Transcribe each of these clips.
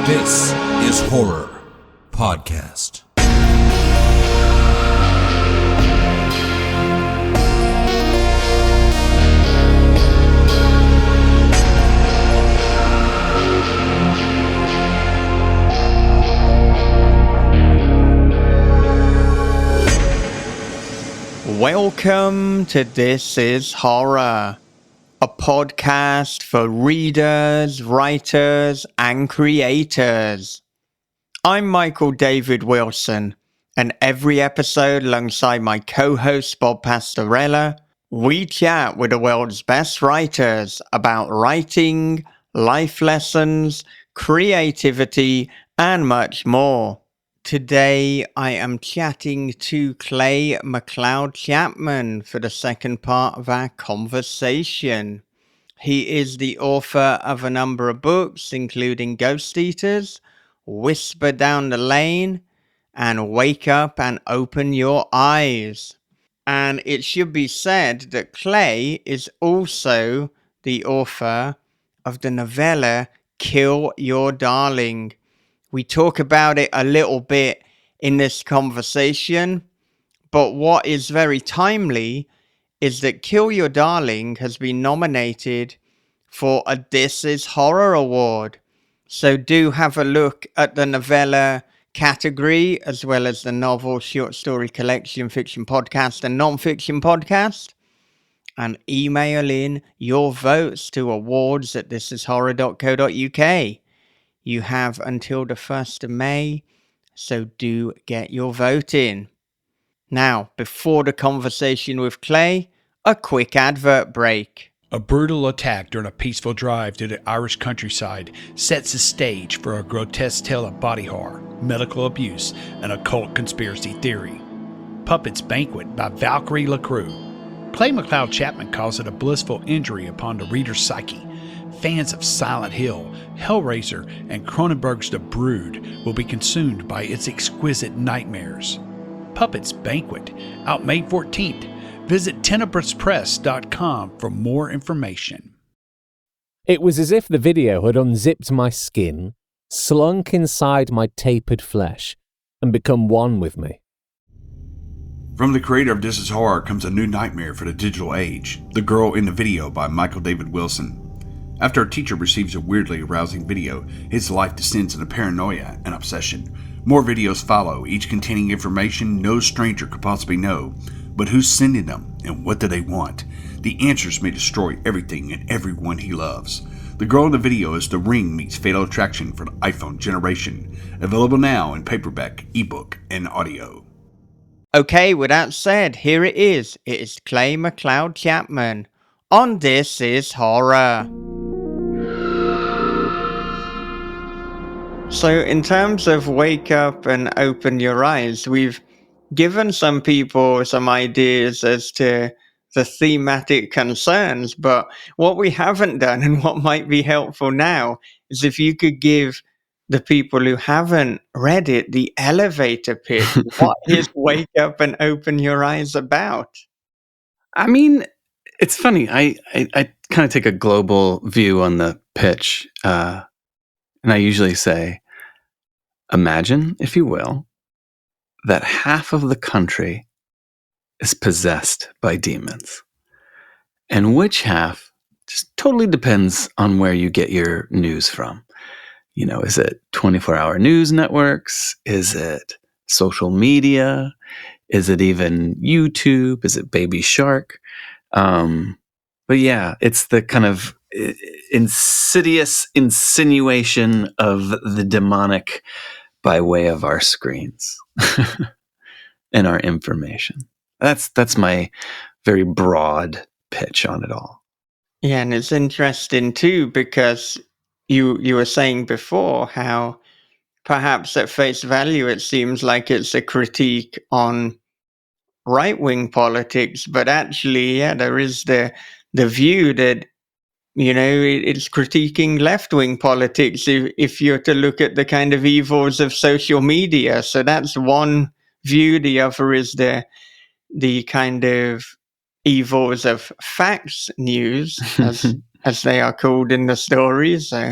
This is Horror Podcast. Welcome to This is Horror, a podcast for readers, writers, and creators. I'm Michael David Wilson, and every episode alongside my co-host Bob Pastorella, we chat with the world's best writers about writing, life lessons, creativity, and much more. Today, I am chatting to Clay McLeod Chapman for the second part of our conversation. He is the author of a number of books, including Ghost Eaters, Whisper Down the Lane, and Wake Up and Open Your Eyes. And it should be said that Clay is also the author of the novella Kill Your Darling. We talk about it a little bit in this conversation, but what is very timely is that Kill Your Darling has been nominated for a This is Horror Award. So do have a look at the novella category, as well as the novel, short story collection, fiction podcast, and non-fiction podcast, and email in your votes to awards@thisishorror.co.uk. You have until the 1st of May, so do get your vote in. Now, before the conversation with Clay, a quick advert break. A brutal attack during a peaceful drive through the Irish countryside sets the stage for a grotesque tale of body horror, medical abuse, and occult conspiracy theory. Puppet's Banquet by Valkyrie LaCrue. Clay McLeod Chapman calls it a blissful injury upon the reader's psyche. Fans of Silent Hill, Hellraiser, and Cronenberg's The Brood will be consumed by its exquisite nightmares. Puppet's Banquet, out May 14th. Visit tenebraspress.com for more information. It was as if the video had unzipped my skin, slunk inside my tapered flesh, and become one with me. From the creator of This is Horror comes a new nightmare for the digital age, The Girl in the Video by Michael David Wilson. After a teacher receives a weirdly arousing video, his life descends into paranoia and obsession. More videos follow, each containing information no stranger could possibly know. But who's sending them, and what do they want? The answers may destroy everything and everyone he loves. The Girl in the Video is The Ring meets Fatal Attraction for the iPhone generation. Available now in paperback, ebook, and audio. Okay, with that said, here it is. It is Clay McLeod Chapman on This is Horror. So in terms of Wake Up and Open Your Eyes, we've given some people some ideas as to the thematic concerns, but what we haven't done and what might be helpful now is if you could give the people who haven't read it the elevator pitch. What is Wake Up and Open Your Eyes about? I mean, it's funny. I kind of take a global view on the pitch, and I usually say, imagine, if you will, that half of the country is possessed by demons. And which half just totally depends on where you get your news from. You know, is it 24-hour news networks? Is it social media? Is it even YouTube? Is it Baby Shark? But yeah, it's the kind of insidious insinuation of the demonic by way of our screens and our information. That's my very broad pitch on it all. Yeah, and it's interesting too, because you were saying before how perhaps at face value it seems like it's a critique on right-wing politics, but actually, yeah, there is the view that, you know, it's critiquing left-wing politics if you're to look at the kind of evils of social media. So that's one view. The other is the kind of evils of facts news, as they are called in the stories. So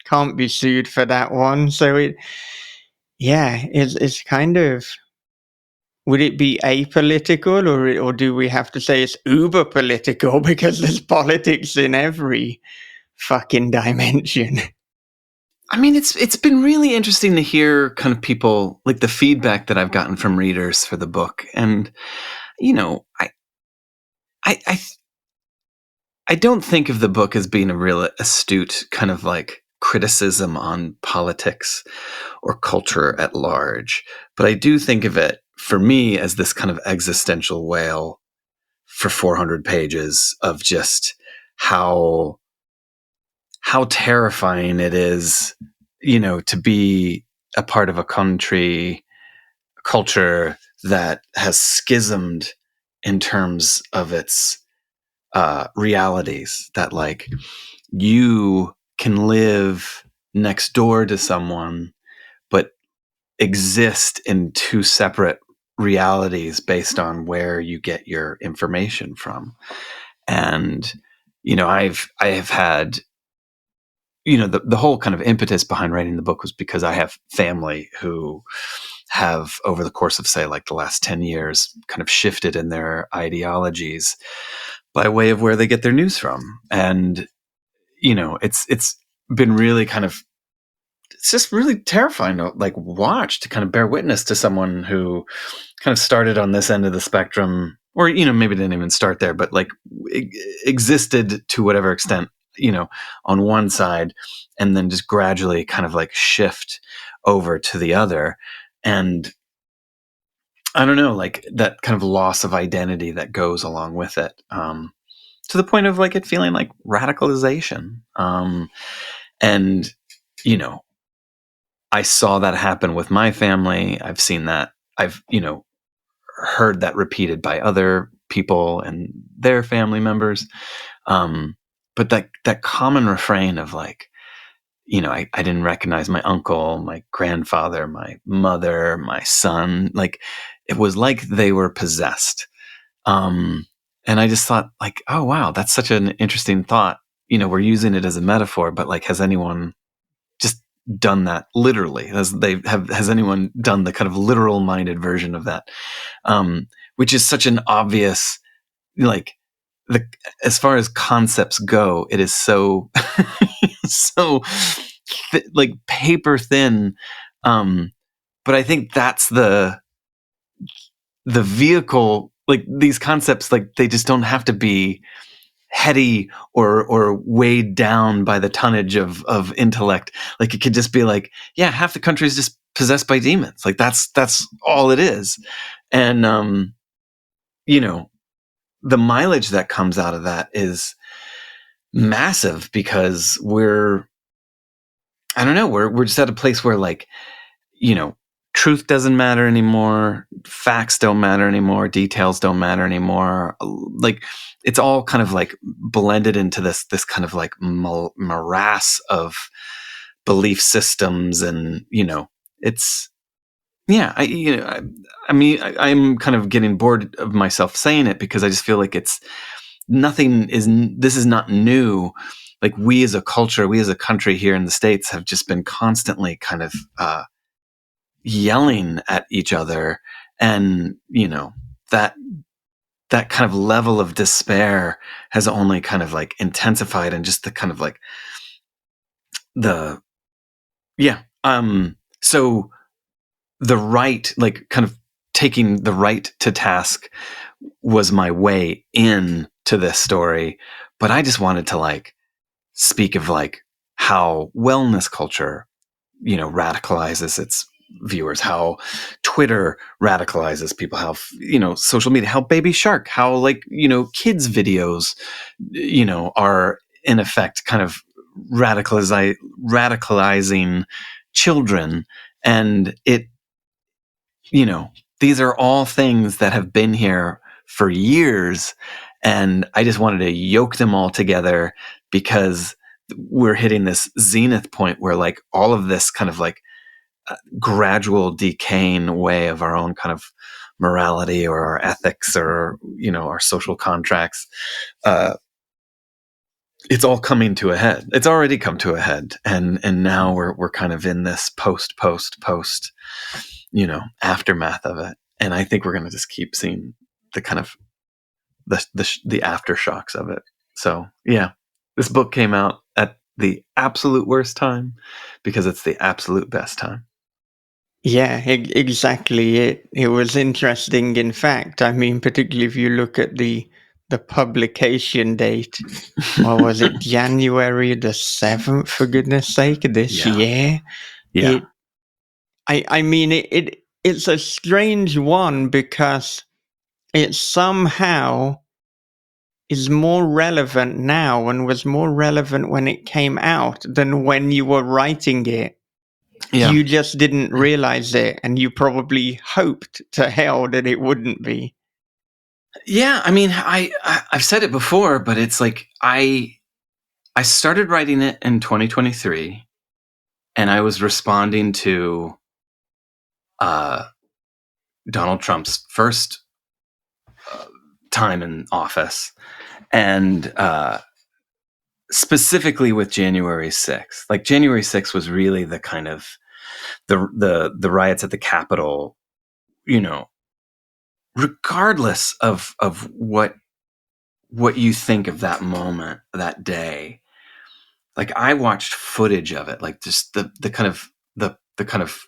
can't be sued for that one. So it's kind of. Would it be apolitical, or do we have to say it's uber political because there's politics in every fucking dimension? I mean, it's been really interesting to hear kind of people, like the feedback that I've gotten from readers for the book. And, you know, I don't think of the book as being a real astute kind of like criticism on politics or culture at large. But I do think of it, for me, as this kind of existential wail for 400 pages of just how terrifying it is, you know, to be a part of a culture that has schismed in terms of its realities, that like you can live next door to someone but exist in two separate realities based on where you get your information from. And you know, I have had, you know, the whole kind of impetus behind writing the book was because I have family who have, over the course of, say, like the last 10 years, kind of shifted in their ideologies by way of where they get their news from. And, you know, it's been really kind of, it's just really terrifying to like watch, to kind of bear witness to someone who kind of started on this end of the spectrum, or, you know, maybe didn't even start there, but like existed to whatever extent, you know, on one side, and then just gradually kind of like shift over to the other. And I don't know, like that kind of loss of identity that goes along with it, to the point of like it feeling like radicalization. And, you know, I saw that happen with my family. I've seen that. I've, you know, heard that repeated by other people and their family members. But that common refrain of like, you know, I didn't recognize my uncle, my grandfather, my mother, my son. Like, it was like they were possessed. And I just thought like, oh, wow, that's such an interesting thought. You know, we're using it as a metaphor, but like, has anyone just done that literally? Has anyone done the kind of literal minded version of that? Which is such an obvious, like, as far as concepts go, it is so like paper thin. But I think that's the vehicle. Like, these concepts, like, they just don't have to be heady or weighed down by the tonnage of intellect. Like, it could just be like, yeah, half the country is just possessed by demons. Like, that's all it is. And you know, the mileage that comes out of that is massive, because we're just at a place where, like, you know, truth doesn't matter anymore, facts don't matter anymore, details don't matter anymore. Like, it's all kind of like blended into this kind of like morass of belief systems. And, you know, it's, yeah, I mean, I'm kind of getting bored of myself saying it, because I just feel like this is not new. Like, we as a culture, we as a country here in the States have just been constantly kind of yelling at each other. And, you know, that kind of level of despair has only kind of like intensified, and just the kind of like so the right, like, kind of taking the right to task was my way in to this story. But I just wanted to like speak of like how wellness culture, you know, radicalizes its viewers, how Twitter radicalizes people, how, you know, social media, how Baby Shark, how, like, you know, kids videos, you know, are in effect kind of radicalizing children. And it, you know, these are all things that have been here for years. And I just wanted to yoke them all together, because we're hitting this zenith point where like all of this kind of like gradual decaying way of our own kind of morality or our ethics or, our social contracts. It's all coming to a head. It's already come to a head. And now we're kind of in this post, aftermath of it. And I think we're going to just keep seeing the kind of the aftershocks of it. So yeah, this book came out at the absolute worst time because it's the absolute best time. Yeah, exactly. It was interesting. In fact, I mean, particularly if you look at the publication date, or was it January the 7th? For goodness sake, this Yeah. year. Yeah. I mean, it's a strange one because it somehow is more relevant now and was more relevant when it came out than when you were writing it. Yeah. You just didn't realize it, and you probably hoped to hell that it wouldn't be. Yeah, I mean, I've said it before, but it's like I started writing it in 2023, and I was responding to Donald Trump's first time in office, and specifically with January 6th. Like January 6th was really the kind of the riots at the Capitol, regardless of what you think of that moment, that day. Like I watched footage of it, like just the kind of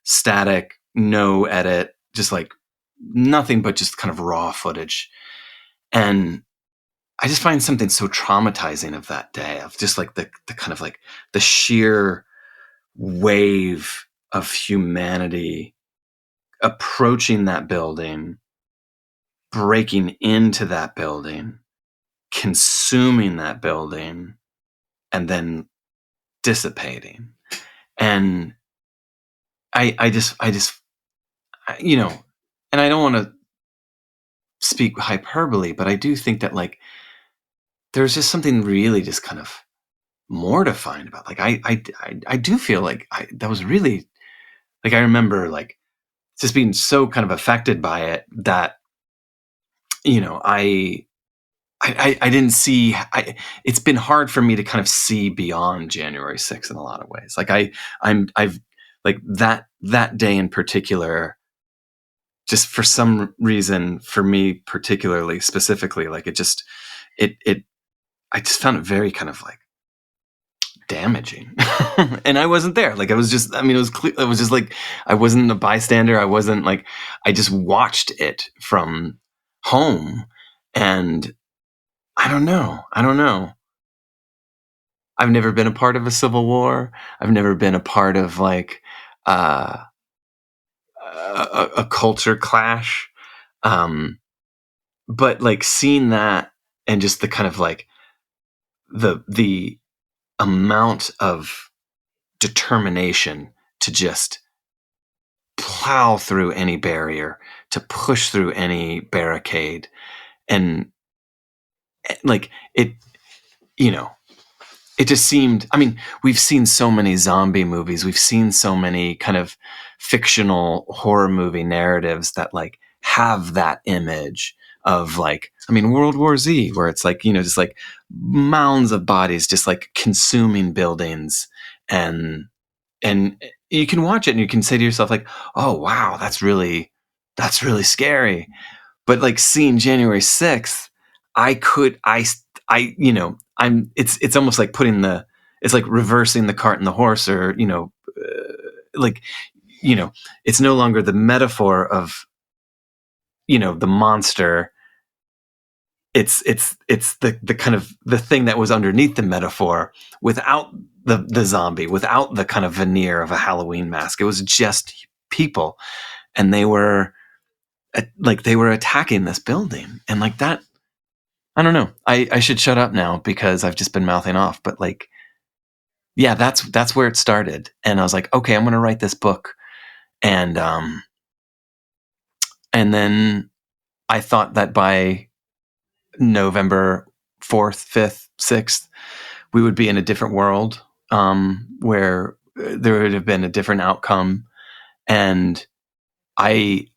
static, no edit, just like nothing but just kind of raw footage. And I just find something so traumatizing of that day, of just like the kind of like the sheer wave of humanity approaching that building, breaking into that building, consuming that building, and then dissipating. And I just, and I don't want to speak hyperbole, but I do think that like, there's just something really just kind of mortifying about, like, I do feel like that was really, like, I remember like just being so kind of affected by it that, I didn't see, it's been hard for me to kind of see beyond January 6th in a lot of ways. Like I've like that day in particular, just for some reason, for me particularly, specifically, like I just found it very kind of like damaging. And I wasn't there. Like I was just, I mean, it was just like, I wasn't a bystander. I wasn't like, I just watched it from home, and I don't know. I've never been a part of a civil war. I've never been a part of like a culture clash. But like seeing that, and just the kind of like the amount of determination to just plow through any barrier, to push through any barricade, and like it, it just seemed, I mean, we've seen so many zombie movies. We've seen so many kind of fictional horror movie narratives that like have that image of like, I mean, World War Z, where it's like, just like mounds of bodies just like consuming buildings, and you can watch it and you can say to yourself like, oh wow, that's really scary. But like seeing January 6th, it's almost like it's like reversing the cart and the horse, or, like, it's no longer the metaphor of, the monster. It's the kind of the thing that was underneath the metaphor, without the zombie, without the kind of veneer of a Halloween mask. It was just people, and they were attacking this building, and like that. I don't know. I should shut up now because I've just been mouthing off. But like, yeah, that's where it started. And I was like, okay, I'm going to write this book. And then I thought that by November 4th, 5th, 6th, we would be in a different world, where there would have been a different outcome. And I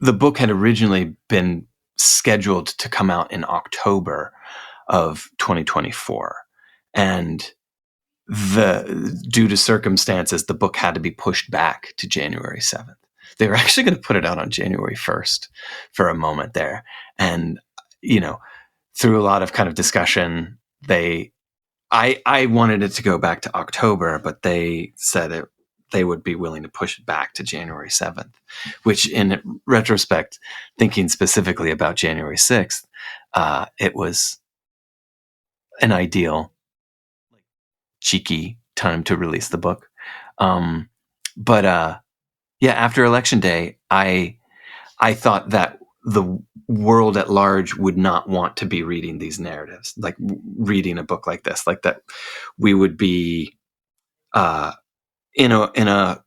the book had originally been scheduled to come out in October of 2024, and due to circumstances, the book had to be pushed back to January 7th. They were actually going to put it out on January 1st for a moment there, and through a lot of kind of discussion, I wanted it to go back to October, but they said they would be willing to push it back to January 7th, which in retrospect, thinking specifically about January 6th, it was an ideal, cheeky time to release the book. But after Election Day, I thought that the world at large would not want to be reading these narratives, like reading a book like this, like that we would be in a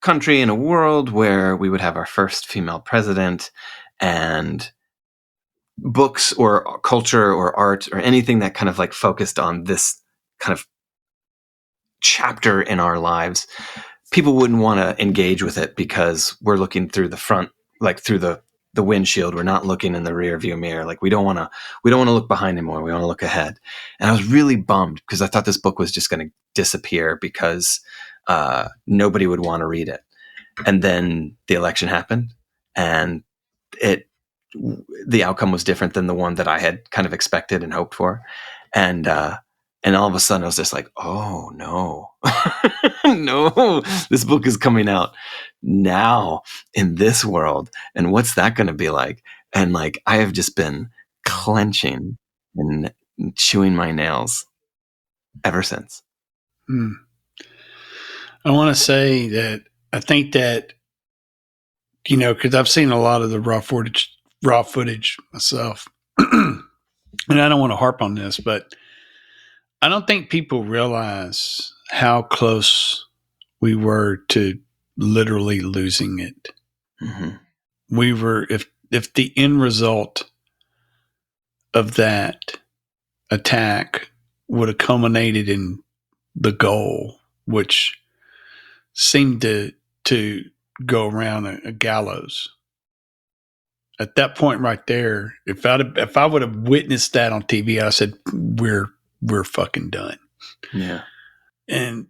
country, in a world where we would have our first female president, and books or culture or art or anything that kind of like focused on this kind of chapter in our lives, people wouldn't want to engage with it because we're looking through the front, like through the windshield. We're not looking in the rear view mirror. Like we don't want to look behind anymore. We want to look ahead. And I was really bummed because I thought this book was just going to disappear because nobody would want to read it. And then the election happened, and the outcome was different than the one that I had kind of expected and hoped for. And all of a sudden I was just like, oh no, no, this book is coming out now in this world. And what's that going to be like? And like, I have just been clenching and chewing my nails ever since. I want to say that I think that, because I've seen a lot of the raw footage myself, and I don't want to harp on this, but I don't think people realize how close we were to literally losing it. Mm-hmm. We were, if the end result of that attack would have culminated in the goal, which seemed to go around a gallows. At that point right there, if I would have witnessed that on TV, I said, we're fucking done. Yeah. And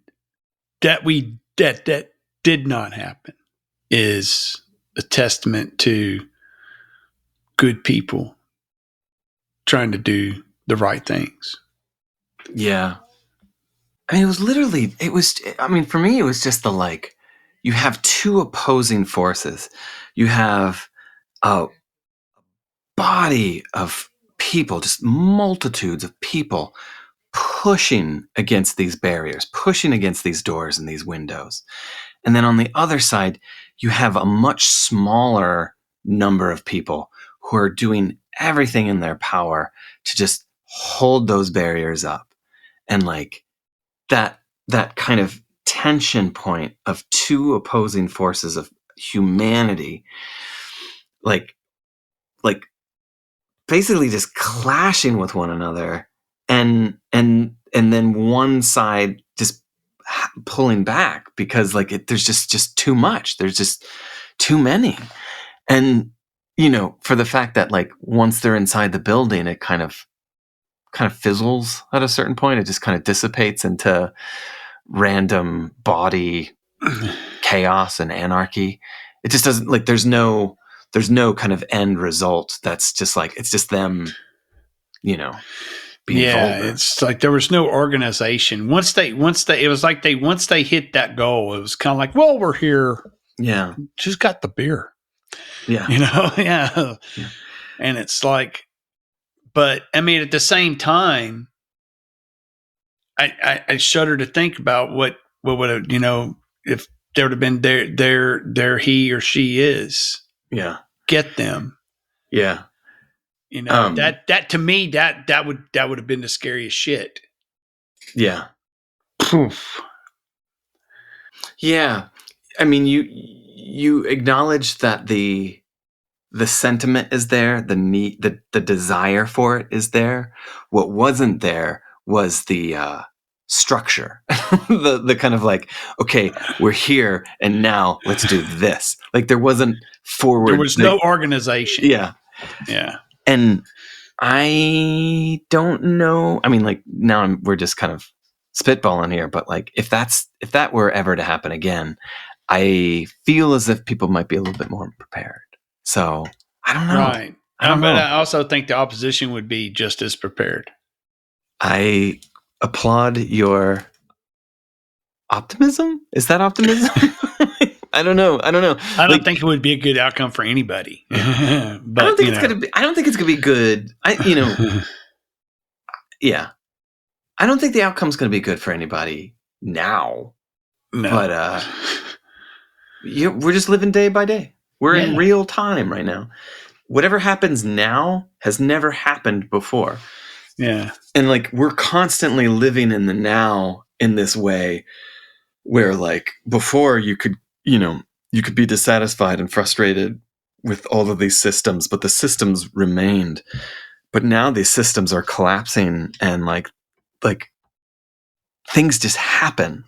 that did not happen is a testament to good people trying to do the right things. Yeah. I mean, for me, it was just you have two opposing forces. You have a body of people, just multitudes of people pushing against these barriers, pushing against these doors and these windows. And then on the other side, you have a much smaller number of people who are doing everything in their power to just hold those barriers up. And like that kind of tension point of two opposing forces of humanity, like basically just clashing with one another, and then one side just pulling back because there's just too much. There's just too many. And for the fact that once they're inside the building, it kind of fizzles at a certain point. It just kind of dissipates into random body chaos and anarchy. It just doesn't there's no kind of end result. That's just it's just them, being vulgar. It's like there was no organization. Once they hit that goal, it was kind of like, well, we're here. Yeah. Just got the beer. Yeah. Yeah. And it's like, but I mean, at the same time, I shudder to think about what would have, if there would have been there he or she is. Yeah. Get them. Yeah. That to me, that would have been the scariest shit. Yeah. Poof. Yeah. I mean, you acknowledge that the sentiment is there, the need, the desire for it is there. What wasn't there was the structure, the kind of okay, we're here and now let's do this. There wasn't forward. There was no organization. Yeah. Yeah. And I don't know. I mean, like now we're just kind of spitballing here, but like if that were ever to happen again, I feel as if people might be a little bit more prepared. So I don't know. Right. I don't But know. I also think the opposition would be just as prepared. I applaud your optimism. Is that optimism? I don't know. I don't think it would be a good outcome for anybody. But I don't think it's gonna be. I don't think it's gonna be good. Yeah. I don't think the outcome's gonna be good for anybody now. No. But we're just living day by day. We're in real time right now. Whatever happens now has never happened before. Yeah. And like we're constantly living in the now in this way where like before you could be dissatisfied and frustrated with all of these systems, but the systems remained. But now these systems are collapsing and like things just happen.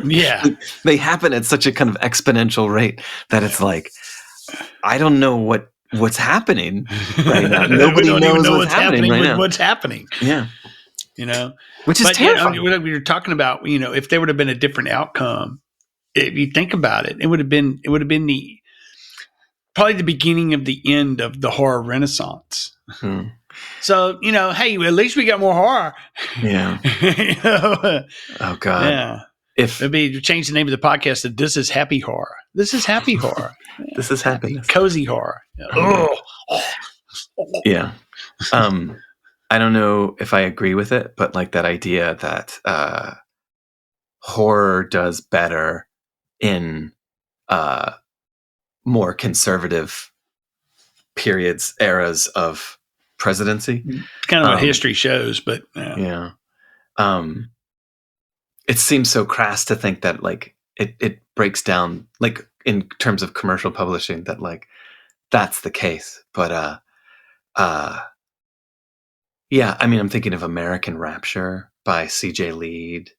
Yeah. They happen at such a kind of exponential rate that it's like, I don't know what's happening right now. Nobody knows what's happening right now. What's happening. Yeah. Which is terrifying. We were talking about, if there would have been a different outcome, if you think about it, it would have been probably the beginning of the end of the horror renaissance. Hmm. So, hey, at least we got more horror. Yeah. Oh God. Yeah. Maybe change the name of the podcast to This is Happy Horror. This is Happy Horror. This is happiness. Cozy horror. Yeah. I don't know if I agree with it, but like that idea that horror does better in more conservative eras of presidency. It's kind of what history shows, but yeah. It seems so crass to think that like it breaks down like in terms of commercial publishing that like that's the case. But yeah, I mean, I'm thinking of American Rapture by C.J. Lead,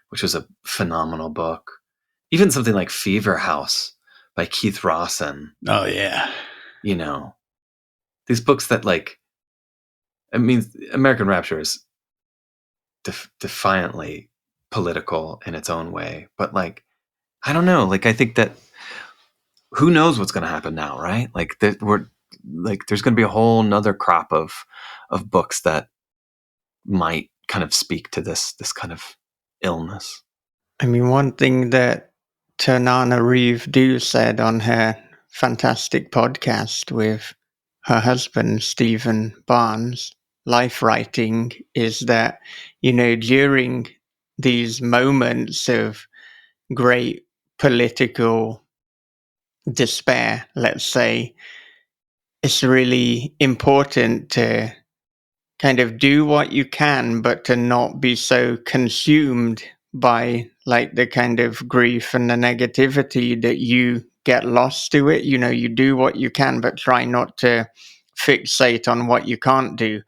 which was a phenomenal book. Even something like Fever House by Keith Rawson. Oh, yeah. These books that like, I mean, American Rapture is defiantly political in its own way. But like, I don't know. Like, I think that who knows what's going to happen now, right? Like, there's going to be a whole nother crop of books that might kind of speak to this kind of illness. I mean, one thing that Ternana Reeve Dew said on her fantastic podcast with her husband, Stephen Barnes, Life Writing, is that, during these moments of great political despair, let's say, it's really important to kind of do what you can, but to not be so consumed by like the kind of grief and the negativity that you get lost to it. You do what you can, but try not to fixate on what you can't do.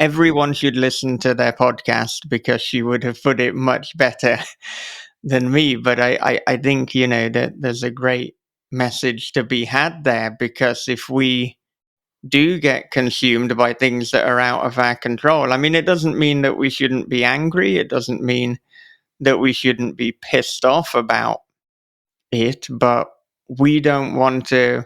Everyone should listen to their podcast because she would have put it much better than me. But I think, that there's a great message to be had there, because if we do get consumed by things that are out of our control, I mean, it doesn't mean that we shouldn't be angry. It doesn't mean that we shouldn't be pissed off about it, but we don't want to,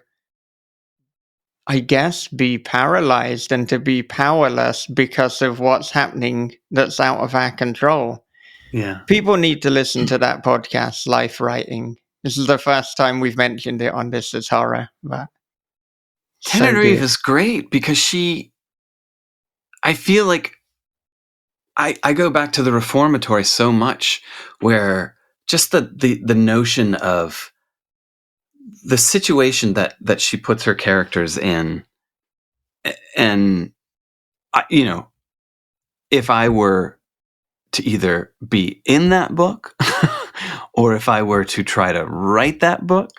I guess, be paralyzed and to be powerless because of what's happening that's out of our control. Yeah. People need to listen to that podcast, Life Writing. This is the first time we've mentioned it on This is Horror, but Tennant Reeve is great because I feel like I go back to the Reformatory so much, where just the notion of the situation that she puts her characters in, and if I were to either be in that book or if I were to try to write that book,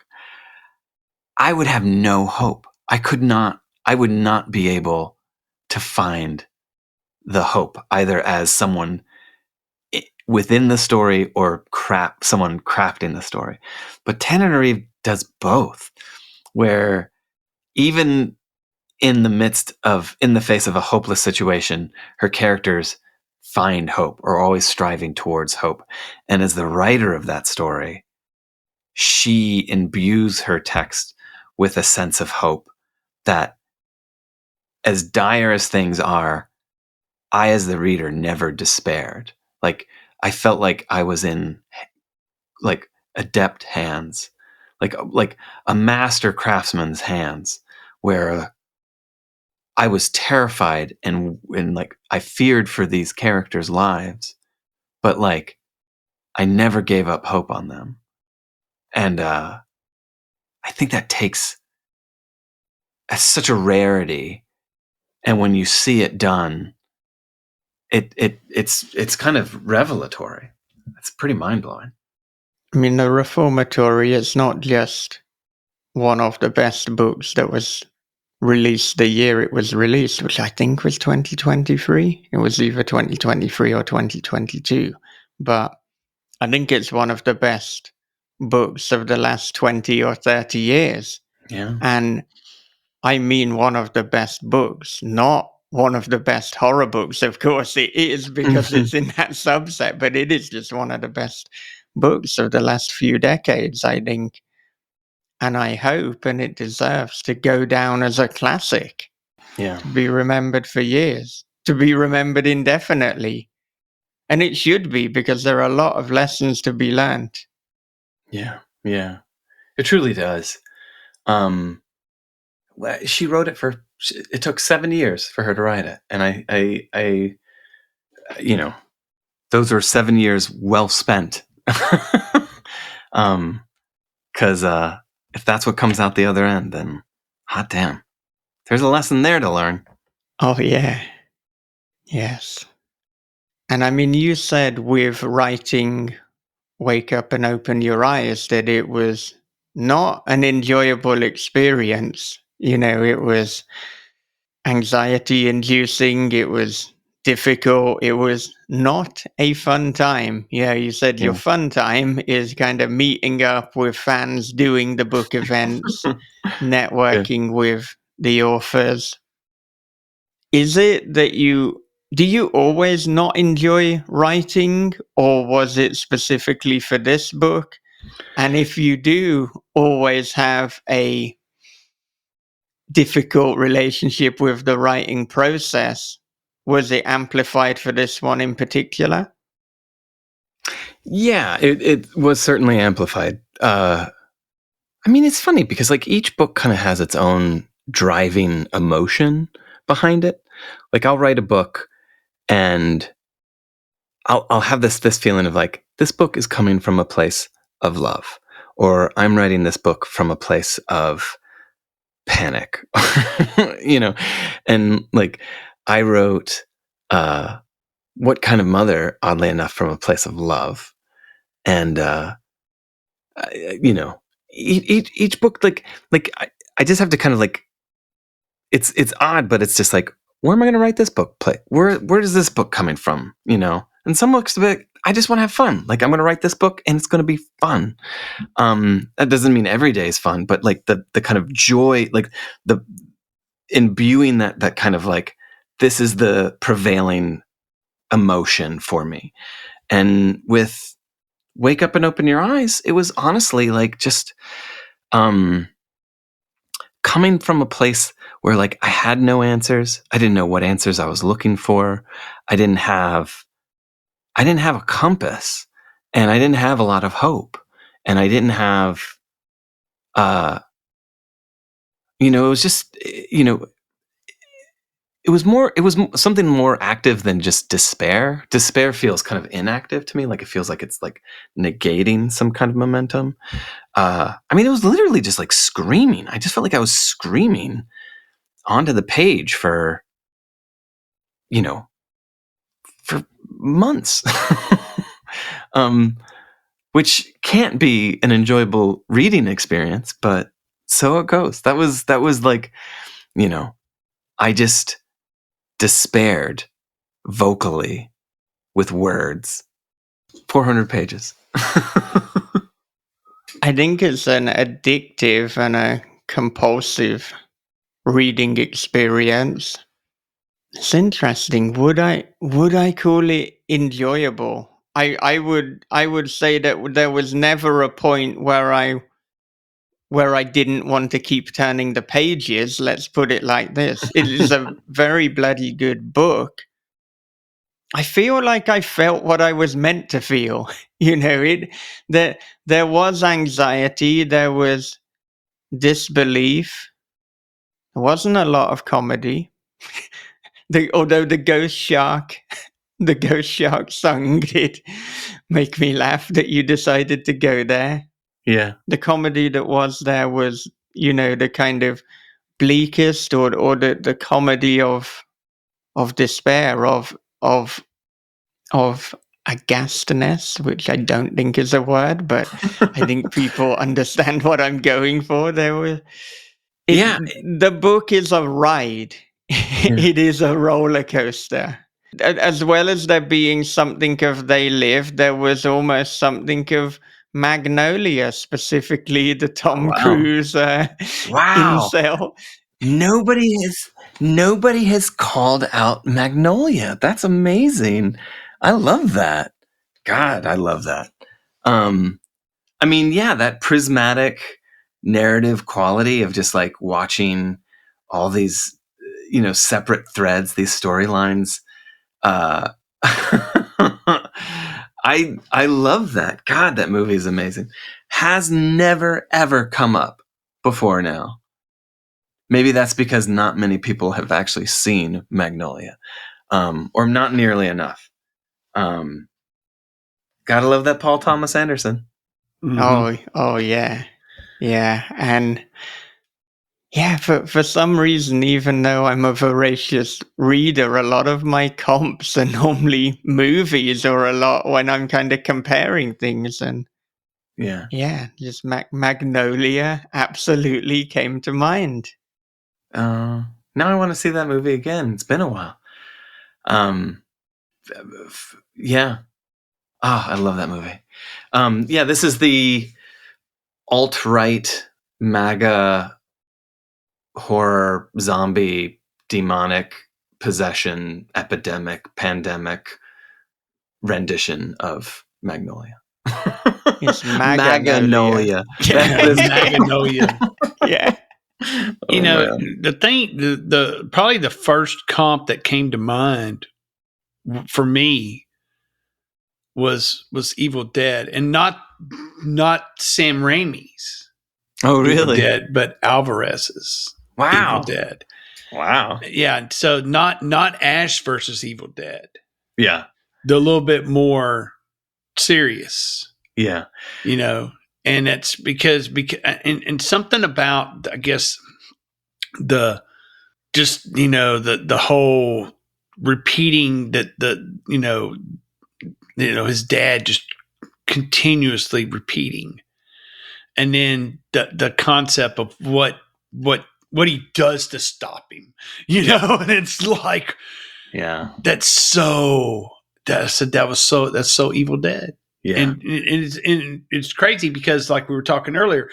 I would have no hope. I would not be able to find the hope, either as someone within the story or someone crafting the story. But Tennant Reeve does both, where even in the face of a hopeless situation, her characters find hope, or always striving towards hope. And as the writer of that story, she imbues her text with a sense of hope that, as dire as things are, I, as the reader, never despaired. Like, I felt like I was in like adept hands, like a master craftsman's hands, where I was terrified and like I feared for these characters' lives, but like I never gave up hope on them. And I think that takes such a rarity. And when you see it done, it's kind of revelatory. It's pretty mind blowing. I mean, The Reformatory is not just one of the best books that was released the year it was released, which I think was 2023. It was either 2023 or 2022. But I think it's one of the best books of the last 20 or 30 years. Yeah. And I mean one of the best books, not one of the best horror books. Of course it is, because it's in that subset, but it is just one of the best books of the last few decades, I think. And I hope, and it deserves to go down as a classic, Yeah. to be remembered for years, to be remembered indefinitely. And it should be, because there are a lot of lessons to be learned. Yeah. Yeah. It truly does. She wrote it it took 7 years for her to write it. And I you know, those were 7 years well spent. Cause, if that's what comes out the other end, then hot damn, there's a lesson there to learn. Oh, yeah. Yes. And I mean, you said with writing Wake Up and Open Your Eyes that it was not an enjoyable experience. It was anxiety inducing, it was difficult, it was not a fun time. Yeah, you said your Yeah. fun time is kind of meeting up with fans, doing the book events, networking with the authors. Is it that do you always not enjoy writing, or was it specifically for this book? And if you do always have a difficult relationship with the writing process, was it amplified for this one in particular? Yeah, it was certainly amplified. I mean, it's funny because like each book kind of has its own driving emotion behind it. Like I'll write a book and I'll have this feeling of like, this book is coming from a place of love, or I'm writing this book from a place of panic, and like I wrote What Kind of Mother, oddly enough, from a place of love. And each book, like I just have to kind of like, it's odd, but it's just like, where am I going to write this book? Where is this book coming from? And some books, I just want to have fun. Like I'm going to write this book and it's going to be fun. That doesn't mean every day is fun, but like the kind of joy, like the imbuing that kind of like, this is the prevailing emotion for me. And with Wake Up and Open Your Eyes, it was honestly like just coming from a place where like I had no answers. I didn't know what answers I was looking for. I didn't have a compass, and I didn't have a lot of hope, and I didn't have it was just it was something more active than just despair. Despair feels kind of inactive to me. Like it feels like it's like negating some kind of momentum. I mean, it was literally just like screaming. I just felt like I was screaming onto the page for months, which can't be an enjoyable reading experience, but so it goes. That was like, I just despaired vocally with words. 400 pages. I think it's an addictive and a compulsive reading experience. It's interesting. Would I call it enjoyable? I would say that there was never a point where I didn't want to keep turning the pages. Let's put it like this. It is a very bloody good book. I feel like I felt what I was meant to feel. There was anxiety, there was disbelief. There wasn't a lot of comedy. Although the ghost shark song did make me laugh that you decided to go there. Yeah. The comedy that was there was, the kind of bleakest or the comedy of despair, of aghastness, which I don't think is a word, but I think people understand what I'm going for. The book is a ride. It is a roller coaster. As well as there being something of They Live, there was almost something of Magnolia, specifically the Tom Cruise incel. Nobody has called out Magnolia. That's amazing. I love that. God, I love that. I mean, yeah, that prismatic narrative quality of just like watching all these, separate threads, these storylines. I love that. God, that movie is amazing. Has never ever come up before now. Maybe that's because not many people have actually seen Magnolia, or not nearly enough. Gotta love that Paul Thomas Anderson. Mm-hmm. Oh yeah, and yeah. For some reason, even though I'm a voracious reader, a lot of my comps are normally movies, or a lot when I'm kind of comparing things, and just Magnolia absolutely came to mind. Now I want to see that movie again. It's been a while. Yeah. Oh, I love that movie. This is the alt-right MAGA horror zombie demonic possession epidemic pandemic rendition of Magnolia. It's Magnolia. Magnolia. Yeah. The thing, the probably the first comp that came to mind for me was Evil Dead, and not Sam Raimi's. Oh, really? Evil Dead, but Alvarez's Evil Dead. Wow. Yeah. So not Ash versus Evil Dead. Yeah. They're a little bit more serious. Yeah. And it's because and something about, I guess, the whole repeating that his dad just continuously repeating, and then the concept of what he does to stop him, and it's like, yeah, that's so Evil Dead. Yeah. And it's crazy because, like we were talking earlier,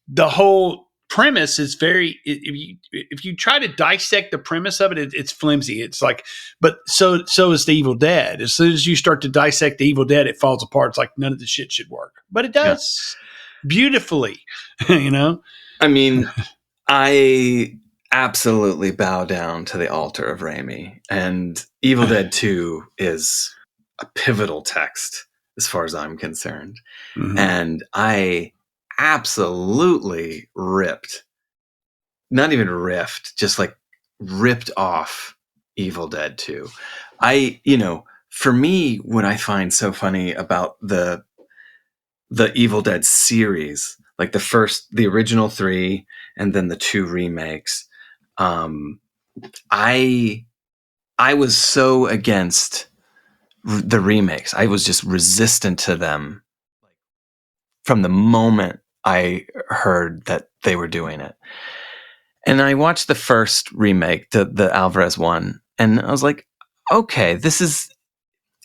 the whole premise is very, if you try to dissect the premise of it, it's flimsy. It's like, but so is the Evil Dead. As soon as you start to dissect the Evil Dead, it falls apart. It's like none of the shit should work, but it does beautifully. I mean, I absolutely bow down to the altar of Raimi, and Evil Dead 2 is a pivotal text as far as I'm concerned. Mm-hmm. And I absolutely just like ripped off Evil Dead 2. For me, what I find so funny about the Evil Dead series, like the original 3 and then the 2 remakes, I was so against the remakes. I was just resistant to them from the moment I heard that they were doing it. And I watched the first remake, the Alvarez one, and I was like, okay,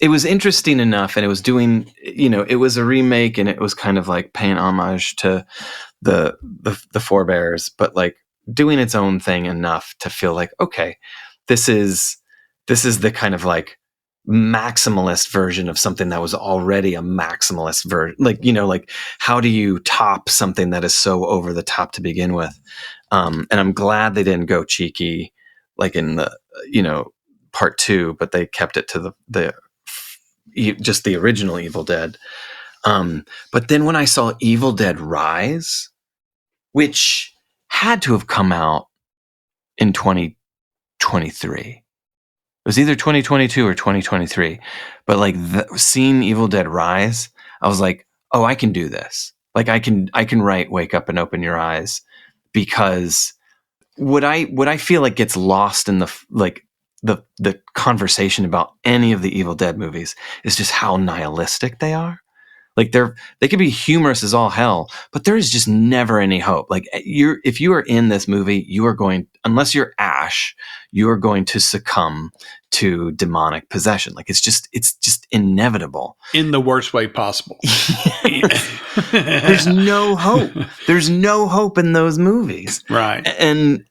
it was interesting enough, and it was doing, it was a remake, and it was kind of like paying homage to the forebears, but like doing its own thing enough to feel like, okay, this is the kind of like maximalist version of something that was already a maximalist version. Like, like how do you top something that is so over the top to begin with? And I'm glad they didn't go cheeky like in the, part 2, but they kept it to the just the original Evil Dead. But then when I saw Evil Dead Rise, which had to have come out in 2023. It was either 2022 or 2023. But like seeing Evil Dead Rise, I was like, oh, I can do this. Like I can write Wake Up and Open Your Eyes, because what I feel like gets lost in the conversation about any of the Evil Dead movies is just how nihilistic they are. Like they could be humorous as all hell, but there is just never any hope. Like if you are in this movie, you are going, unless you're Ash, you are going to succumb to demonic possession. Like it's just inevitable. In the worst way possible. There's no hope. There's no hope in those movies. Right. And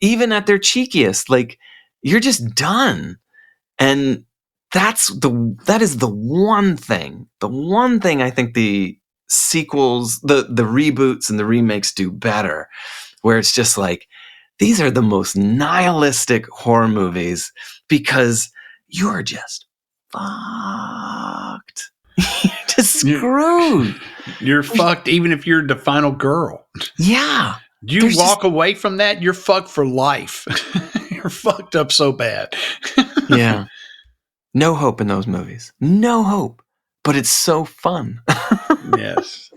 even at their cheekiest, like you're just done. And that is the one thing I think the sequels, the reboots and the remakes do better, where it's just like, these are the most nihilistic horror movies because you're just fucked. You're just screwed. You're fucked even if you're the final girl. Yeah. You walk away from that, you're fucked for life. You're fucked up so bad. Yeah. No hope in those movies. No hope. But it's so fun. Yes.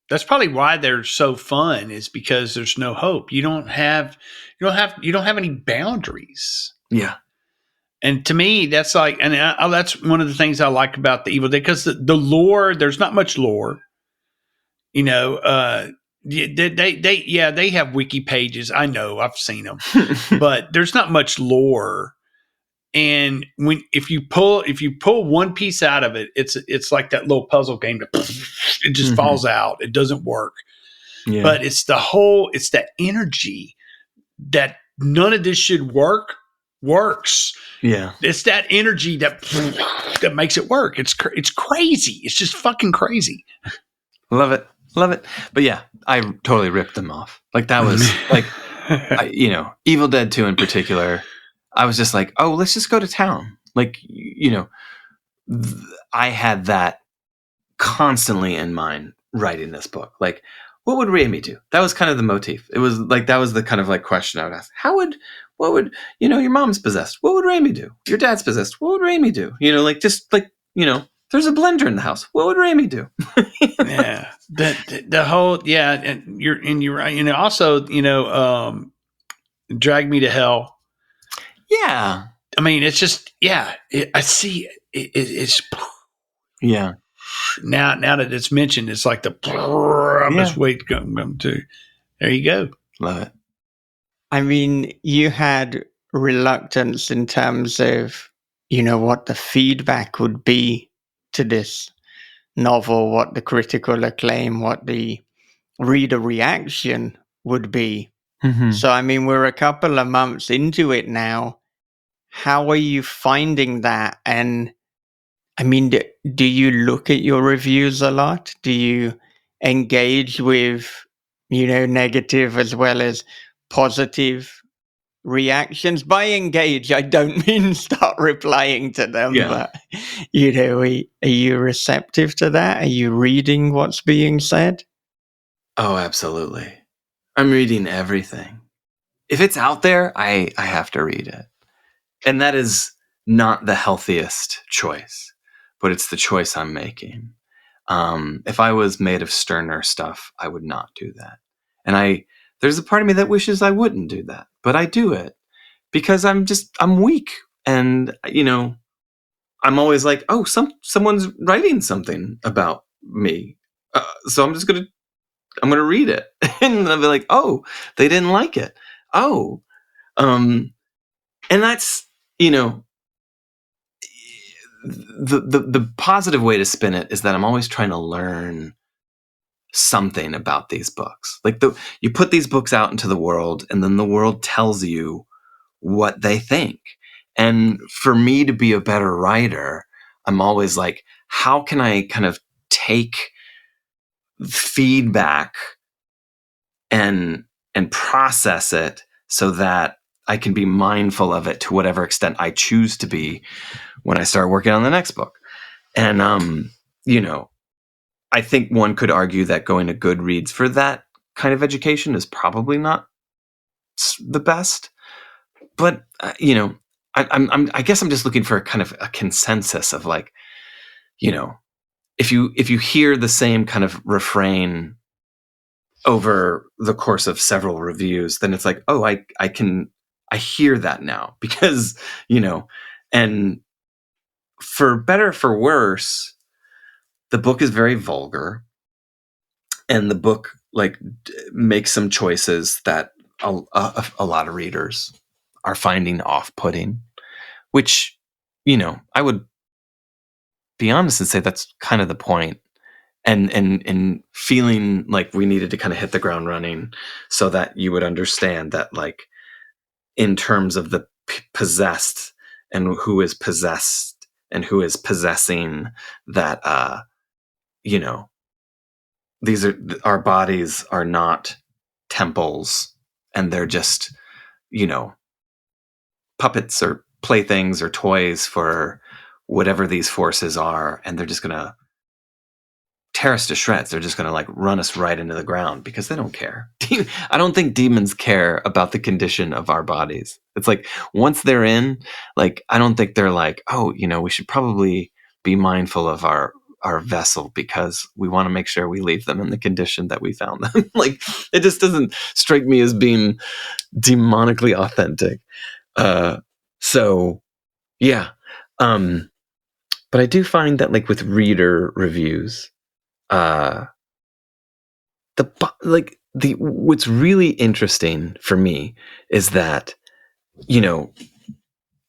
That's probably why they're so fun, is because there's no hope. You don't have any boundaries. Yeah. And to me, that's like, and that's one of the things I like about the Evil Dead, because the lore, there's not much lore. They have wiki pages. I know, I've seen them, but there's not much lore. And if you pull one piece out of it, it's like that little puzzle game that it just falls out. It doesn't work. Yeah. But it's the energy that none of this should works. Yeah. It's that energy that makes it work. It's crazy. It's just fucking crazy. Love it. But yeah, I totally ripped them off. Like that was like, Evil Dead 2 in particular. I was just like, oh, let's just go to town. Like, I had that constantly in mind writing this book. Like, what would Raimi do? That was kind of the motif. It was like, that was the kind of like question I would ask. What would, your mom's possessed. What would Raimi do? Your dad's possessed. What would Raimi do? There's a blender in the house. What would Raimi do? Yeah. The whole, yeah. And you're right. Also, Drag Me to Hell. Yeah. I mean, it's just, yeah, I see it's, yeah. Now that it's mentioned, it's like I'm just waiting to, there you go. Love it. I mean, you had reluctance in terms of, what the feedback would be to this novel, what the critical acclaim, what the reader reaction would be. Mm-hmm. So, I mean, we're a couple of months into it now. How are you finding that? And I mean, do you look at your reviews a lot? Do you engage with, negative as well as positive reactions? By engage, I don't mean start replying to them, but, are you receptive to that? Are you reading what's being said? Oh, absolutely. I'm reading everything. If it's out there, I have to read it. And that is not the healthiest choice, but it's the choice I'm making. If I was made of sterner stuff, I would not do that. And there's a part of me that wishes I wouldn't do that, but I do it because I'm weak. And, I'm always like, oh, someone's writing something about me. So I'm going to read it. And I'll be like, oh, they didn't like it. Oh, and that's, the positive way to spin it is that I'm always trying to learn something about these books. Like you put these books out into the world, and then the world tells you what they think. And for me to be a better writer, I'm always like, how can I kind of take feedback and process it so that I can be mindful of it to whatever extent I choose to be when I start working on the next book. And I think one could argue that going to Goodreads for that kind of education is probably not the best. But I guess I'm just looking for a kind of a consensus of like, if you hear the same kind of refrain over the course of several reviews, then it's like, oh, I hear that now because, and for better or for worse, the book is very vulgar, and the book makes some choices that a lot of readers are finding off-putting, which, I would be honest and say that's kind of the point. And feeling like we needed to kind of hit the ground running so that you would understand that, like, in terms of the possessed and who is possessed and who is possessing, that, these are, our bodies are not temples, and they're just, puppets or playthings or toys for whatever these forces are, and they're just going to tear us to shreds. They're just going to run us right into the ground because they don't care. I don't think demons care about the condition of our bodies. It's like once they're in, I don't think they're like, oh, we should probably be mindful of our vessel because we want to make sure we leave them in the condition that we found them. It just doesn't strike me as being demonically authentic. So yeah. But I do find that with reader reviews, what's really interesting for me is that,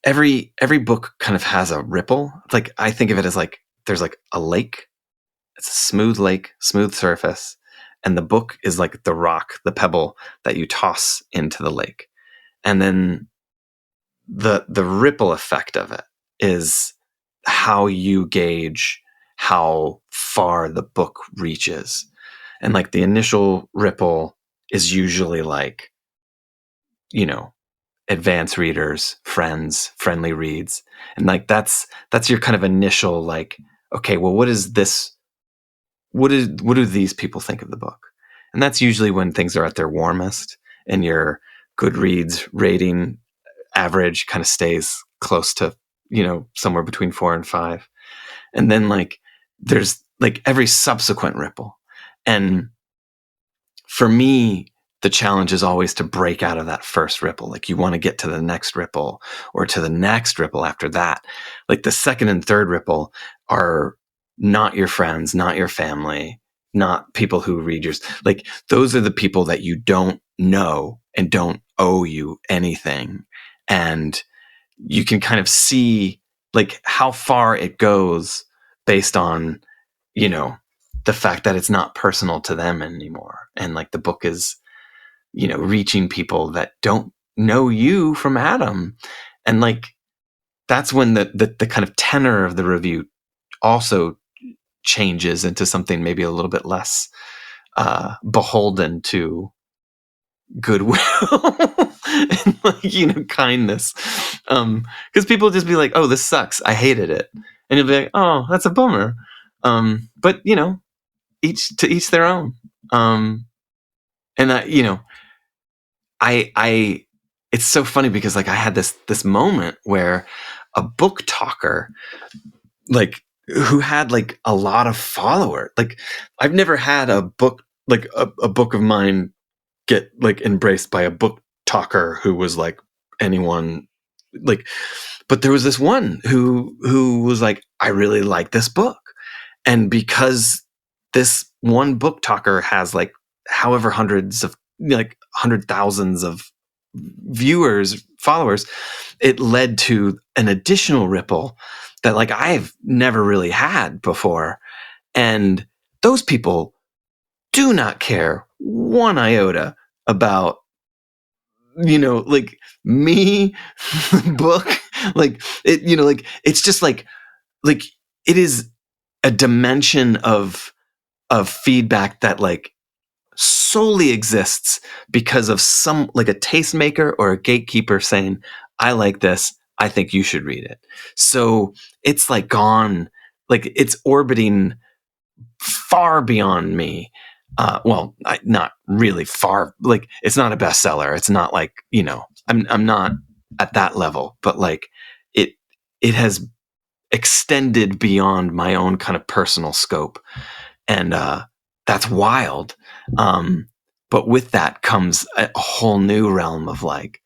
every book kind of has a ripple. I think of it as there's a lake. It's a smooth lake, smooth surface, and the book is like the rock, the pebble that you toss into the lake. And then the ripple effect of it is how you gauge how far the book reaches. And the initial ripple is usually advanced readers, friends, friendly reads. And that's your kind of initial okay, well, what is this? What do these people think of the book? And that's usually when things are at their warmest and your Goodreads rating average kind of stays close to, somewhere between 4 and 5. And then there's every subsequent ripple. And for me, the challenge is always to break out of that first ripple. You want to get to the next ripple or to the next ripple after that. The second and third ripple are not your friends, not your family, not people who read yours. Those are the people that you don't know and don't owe you anything. And you can kind of see how far it goes based on, the fact that it's not personal to them anymore. And the book is, reaching people that don't know you from Adam. And that's when the kind of tenor of the review also changes into something maybe a little bit less beholden to goodwill and kindness. Because people just be like, oh, this sucks, I hated it. And you'll be like, oh, that's a bummer. But each their own. And I it's so funny because I had this moment where a book talker who had a lot of followers. I've never had a book a book of mine get embraced by a book talker who was anyone but there was this one who was I really like this book. And because this one book talker has however hundreds of 100,000s of viewers, followers, it led to an additional ripple that I've never really had before. And those people do not care one iota about, like me, the book, like it, like it's just like it is a dimension of feedback that like solely exists because of some like a tastemaker or a gatekeeper saying, I like this, I think you should read it. So it's like gone, like it's orbiting far beyond me. Not really far. Like it's not a bestseller. It's not like, I'm not at that level, but like it has extended beyond my own kind of personal scope. And that's wild. But with that comes a whole new realm of like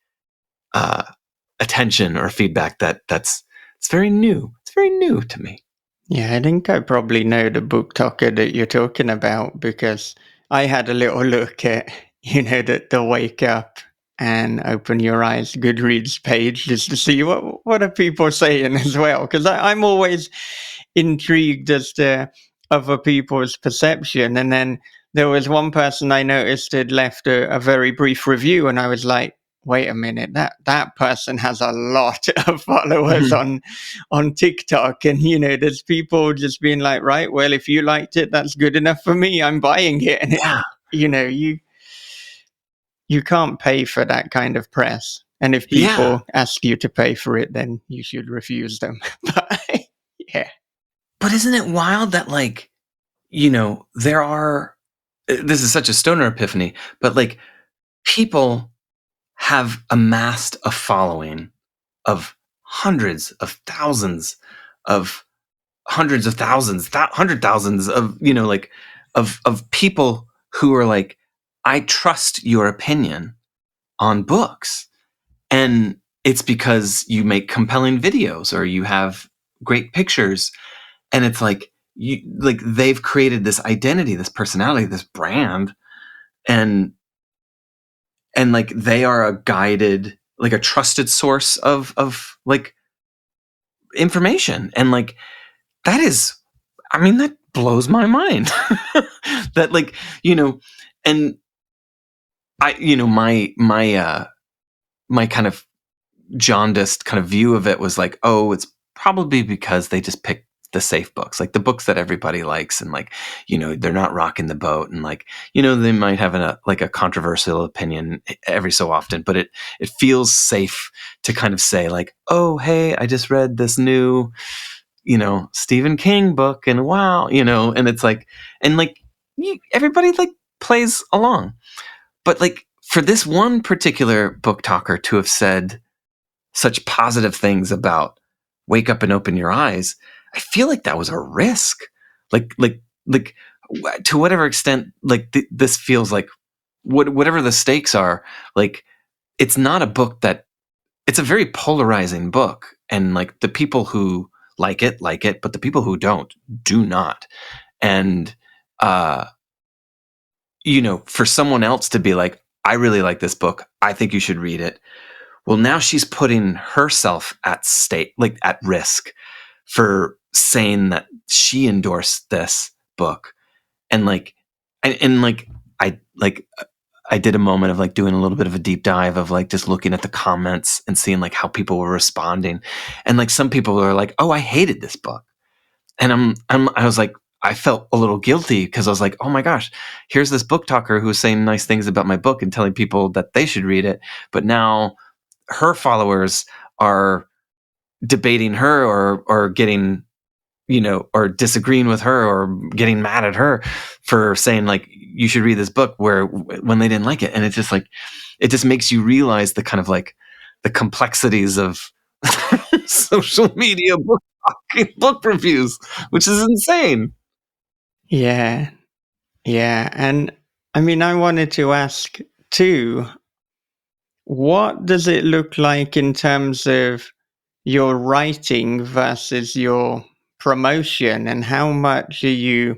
attention or feedback it's very new. It's very new to me. Yeah, I think I probably know the book talker that you're talking about, because I had a little look at, the wake up and open your eyes Goodreads page just to see what are people saying as well. Because I'm always intrigued as to other people's perception. And then there was one person I noticed had left a very brief review, and I was like, wait a minute, that person has a lot of followers on TikTok, and there's people just being like, right, well, if you liked it, that's good enough for me. I'm buying it, and you can't pay for that kind of press. And if people ask you to pay for it, then you should refuse them. But yeah. But isn't it wild that like, there are, this is such a stoner epiphany, but like people have amassed a following of hundreds of thousands of hundred thousands of, of people who are like, I trust your opinion on books. And it's because you make compelling videos or you have great pictures. And it's like, they've created this identity, this personality, this brand. And like they are a guided, like a trusted source of like information. And like that is, that blows my mind. That like, and I, my kind of jaundiced kind of view of it was like, oh, it's probably because they just picked the safe books, like the books that everybody likes, and like, they're not rocking the boat, and like, they might have a controversial opinion every so often, but it feels safe to kind of say like, oh, hey, I just read this new, Stephen King book, and wow, and it's like, and like everybody like plays along. But like for this one particular book talker to have said such positive things about Wake Up and Open Your Eyes, I feel like that was a risk. Like to whatever extent, like this feels like whatever the stakes are, like it's not a book that, it's a very polarizing book, and like the people who like it, but the people who don't do not. And for someone else to be like, I really like this book, I think you should read it. Well, now she's putting herself at stake, like at risk, for saying that she endorsed this book. And like, I did a moment of like doing a little bit of a deep dive of like just looking at the comments and seeing like how people were responding. And like some people are like, oh, I hated this book. And I was like, I felt a little guilty because I was like, oh my gosh, here's this book talker who's saying nice things about my book and telling people that they should read it. But now her followers are debating her or getting, or disagreeing with her or getting mad at her for saying like, you should read this book when they didn't like it. And it's just like, it just makes you realize the kind of like the complexities of social media book reviews, which is insane. Yeah. And I wanted to ask too, what does it look like in terms of your writing versus your promotion, and how much are you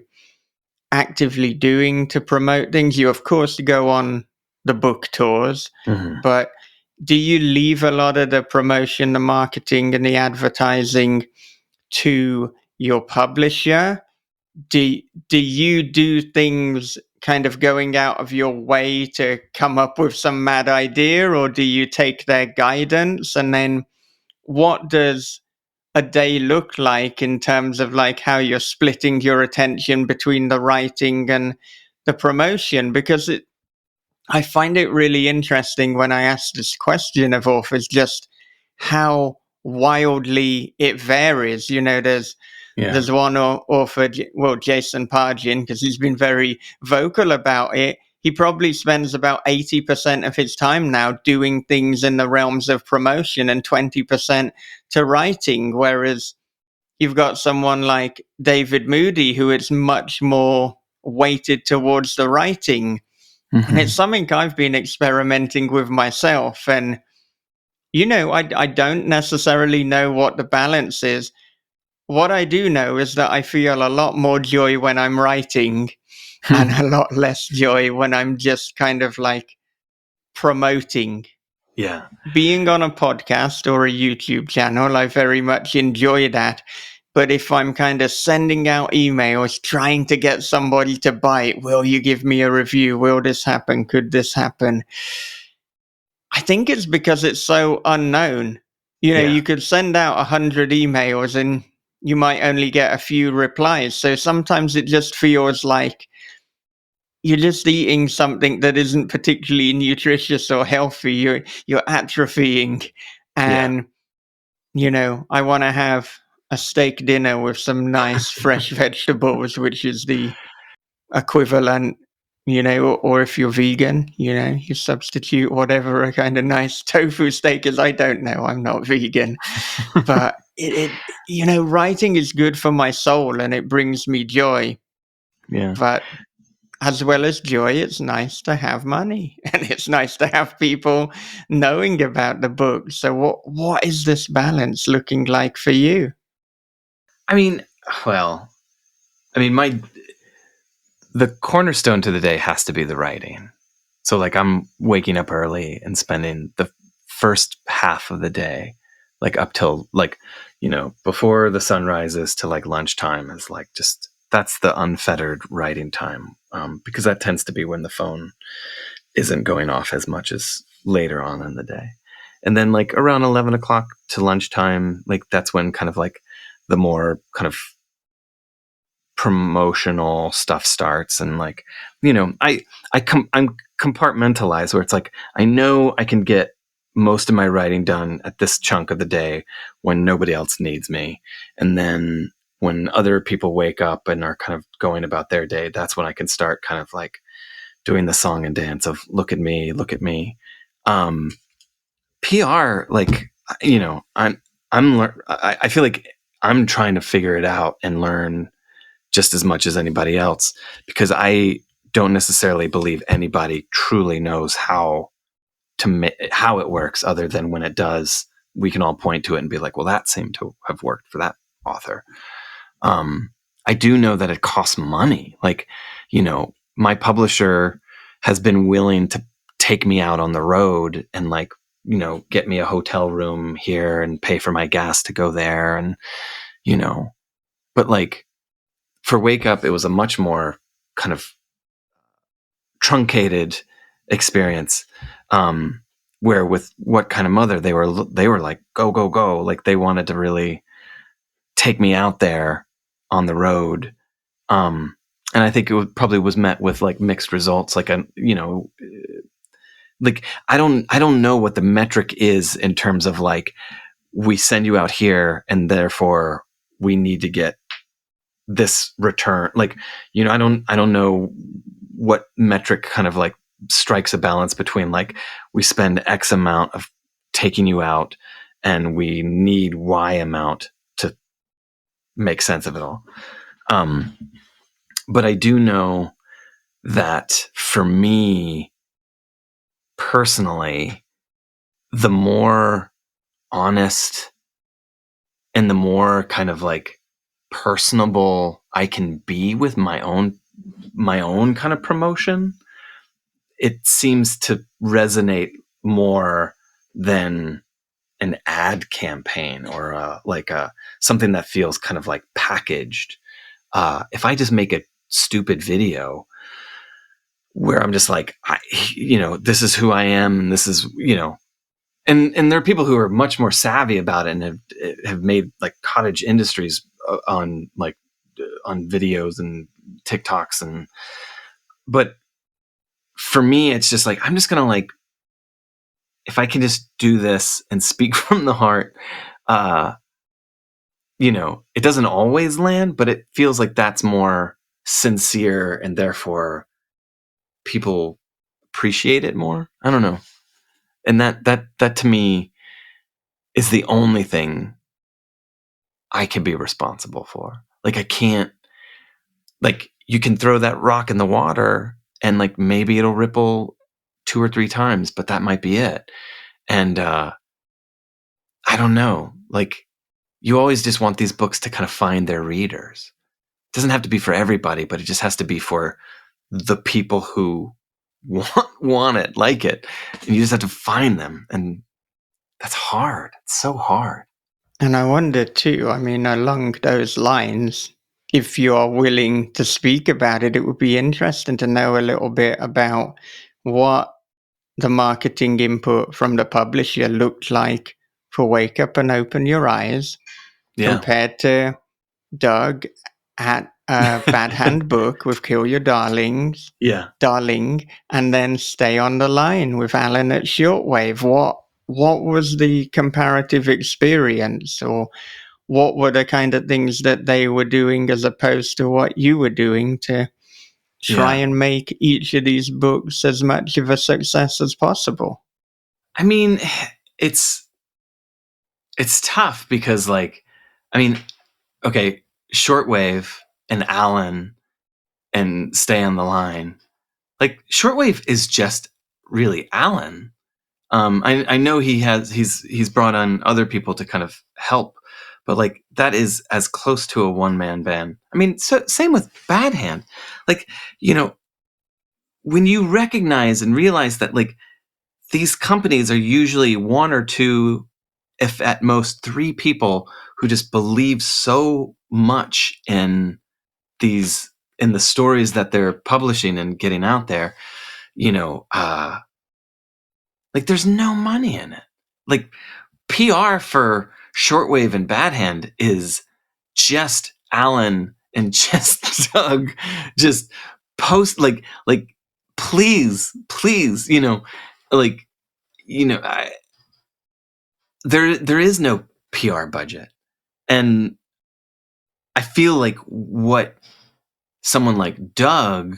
actively doing to promote things? You, of course, go on the book tours, but do you leave a lot of the promotion, the marketing, and the advertising to your publisher? Do you do things kind of going out of your way to come up with some mad idea, or do you take their guidance? And then what does a day look like in terms of like how you're splitting your attention between the writing and the promotion? Because I find it really interesting when I ask this question of authors, just how wildly it varies. You know, there's one author, well, Jason Pargin, because he's been very vocal about it. He probably spends about 80% of his time now doing things in the realms of promotion and 20% to writing. Whereas you've got someone like David Moody, who it's much more weighted towards the writing. And it's something I've been experimenting with myself. And, you know, I don't necessarily know what the balance is. What I do know is that I feel a lot more joy when I'm writing and a lot less joy when I'm just kind of like promoting. Yeah. Being on a podcast or a YouTube channel, I very much enjoy that. But if I'm kind of sending out emails, trying to get somebody to buy it, will you give me a review? Will this happen? Could this happen? I think it's because it's so unknown. You know, Yeah. you could send out 100 emails and you might only get a few replies. So sometimes it just feels like you're just eating something that isn't particularly nutritious or healthy. You're atrophying. And, you know, I want to have a steak dinner with some nice fresh vegetables, which is the equivalent, you know, or if you're vegan, you know, you substitute whatever a kind of nice tofu steak is. I don't know. I'm not vegan. But you know, writing is good for my soul and it brings me joy. Yeah. But as well as joy, it's nice to have money and it's nice to have people knowing about the book. So what is this balance looking like for you? I mean, the cornerstone to the day has to be the writing. So like I'm waking up early and spending the first half of the day, like up till like, you know, before the sun rises to like lunchtime is like just, that's the unfettered writing time. Because that tends to be when the phone isn't going off as much as later on in the day. And then like around 11 o'clock to lunchtime, like that's when kind of like the more kind of promotional stuff starts. And like, you know, I'm compartmentalized where it's like, I know I can get most of my writing done at this chunk of the day when nobody else needs me. And then when other people wake up and are kind of going about their day, that's when I can start kind of like doing the song and dance of look at me, look at me. PR, like, you know, I feel like I'm trying to figure it out and learn just as much as anybody else, because I don't necessarily believe anybody truly knows how it works, other than when it does, we can all point to it and be like, well, that seemed to have worked for that author. I do know that it costs money. Like, you know, my publisher has been willing to take me out on the road and like, you know, get me a hotel room here and pay for my gas to go there. And, you know, but like for Wake Up, it was a much more kind of truncated experience. Where with What Kind of Mother, they were like, go, go, go. Like they wanted to really take me out there on the road. And I think it probably was met with like mixed results. Like, you know, like I don't know what the metric is in terms of like, we send you out here and therefore we need to get this return. Like, you know, I don't know what metric kind of like strikes a balance between like, we spend X amount of taking you out and we need Y amount to make sense of it all. But I do know that for me personally, the more honest and the more kind of like personable I can be with my own kind of promotion, it seems to resonate more than an ad campaign or something that feels kind of like packaged. If I just make a stupid video, where I'm just like, this is who I am, and this is, and there are people who are much more savvy about it and have made like cottage industries on videos and TikToks, but for me, it's just like, I'm just gonna like, if I can just do this and speak from the heart, it doesn't always land, but it feels like that's more sincere, and therefore people appreciate it more. I don't know. And that to me is the only thing I can be responsible for. Like, I can't, like, you can throw that rock in the water and like maybe it'll ripple 2 or 3 times, but that might be it. And I don't know. Like, you always just want these books to kind of find their readers. It doesn't have to be for everybody, but it just has to be for the people who want it, like it. And you just have to find them. And that's hard. It's so hard. And I wonder too, I mean, along those lines, if you are willing to speak about it, it would be interesting to know a little bit about what the marketing input from the publisher looked like for Wake Up and Open Your Eyes compared to Doug at Bad Hand Book with Kill Your Darlings, Darling, and then Stay on the Line with Alan at Shortwave. What was the comparative experience, or what were the kind of things that they were doing as opposed to what you were doing to try and make each of these books as much of a success as possible? I mean, it's tough because, like, I mean, okay, Shortwave and Alan and Stay on the Line. Like, Shortwave is just really Alan. I know he's brought on other people to kind of help, but like, that is as close to a one-man band. I mean, so same with Bad Hand. Like, when you recognize and realize that like these companies are usually 1 or 2, if at most 3 people who just believe so much in the stories that they're publishing and getting out there, like, there's no money in it. Like, PR for Shortwave and Bad Hand is just Alan and just Doug just post like please, there is no PR budget. And I feel like what someone like Doug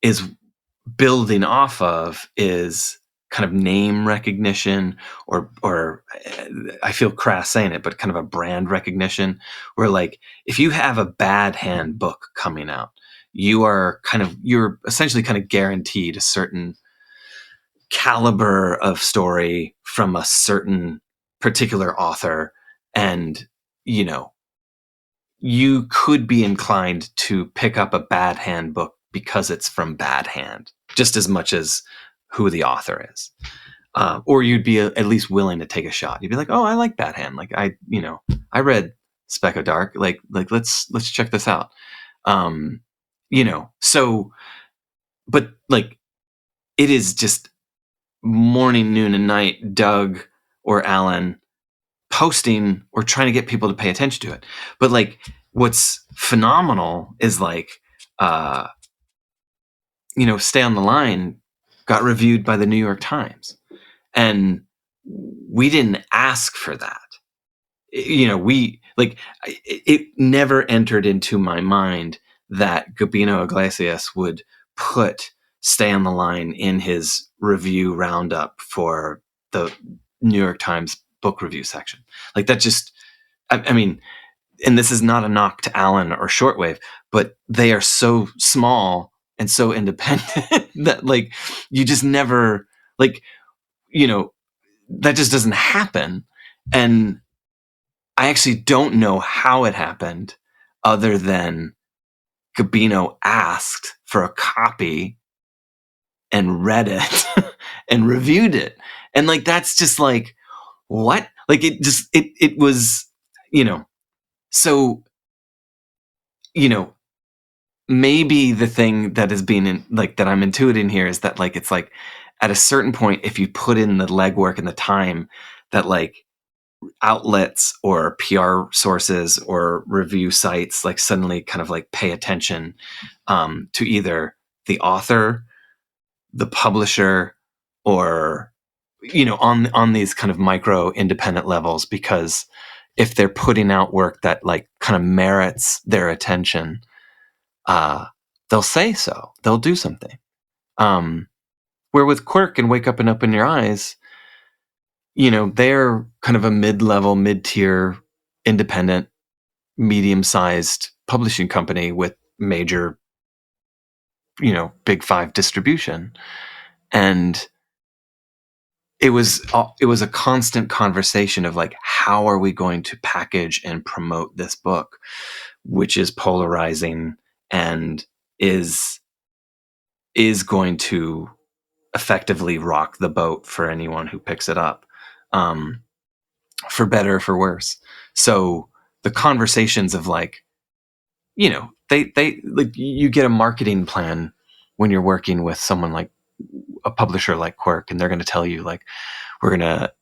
is building off of is kind of name recognition, or I feel crass saying it, but kind of a brand recognition, where like, if you have a Bad Hand book coming out, you're essentially kind of guaranteed a certain caliber of story from a certain particular author. And, you could be inclined to pick up a Bad Hand book because it's from Bad Hand, just as much as who the author is. Or you'd be at least willing to take a shot. You'd be like, oh, I like Bad Hand. Like, I read Speck of Dark. Like let's check this out. So, but like, it is just morning, noon, and night, Doug or Alan posting or trying to get people to pay attention to it. But like, what's phenomenal is like, Stay on the Line got reviewed by the New York Times, and we didn't ask for that. It never entered into my mind that Gabino Iglesias would put Stay on the Line in his review roundup for the New York Times book review section. Like, that just, I mean, and this is not a knock to Alan or Shortwave, but they are so small and so independent that like, you just never, like, that just doesn't happen. And I actually don't know how it happened, other than Gabino asked for a copy and read it and reviewed it. And like, that's just like, what? Like, it was, so, maybe the thing that is being that I'm intuiting here is that it's at a certain point, if you put in the legwork and the time, that outlets or PR sources or review sites suddenly kind of pay attention to either the author, the publisher, or on these kind of micro independent levels, because if they're putting out work that kind of merits their attention, they'll say so. They'll do something. Where with Quirk and Wake Up and Open Your Eyes, they're kind of a mid-level, mid-tier, independent, medium-sized publishing company with major, big five distribution. And it was a constant conversation of how are we going to package and promote this book, which is polarizing and is going to effectively rock the boat for anyone who picks it up, for better or for worse. So the conversations of they you get a marketing plan when you're working with someone like a publisher like Quirk, and they're going to tell you we're going to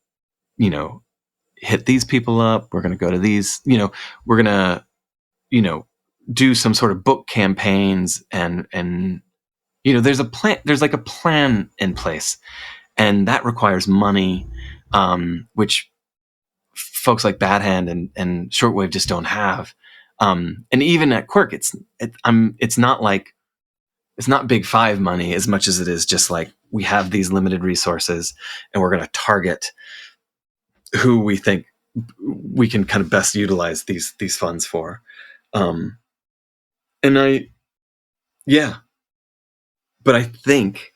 hit these people up, we're going to go to these, we're going to do some sort of book campaigns, and there's a plan, there's a plan in place, and that requires money, which folks like Bad Hand and Shortwave just don't have. And even at Quirk, it's not big five money as much as it is just we have these limited resources, and we're going to target who we think we can kind of best utilize these funds for. But I think,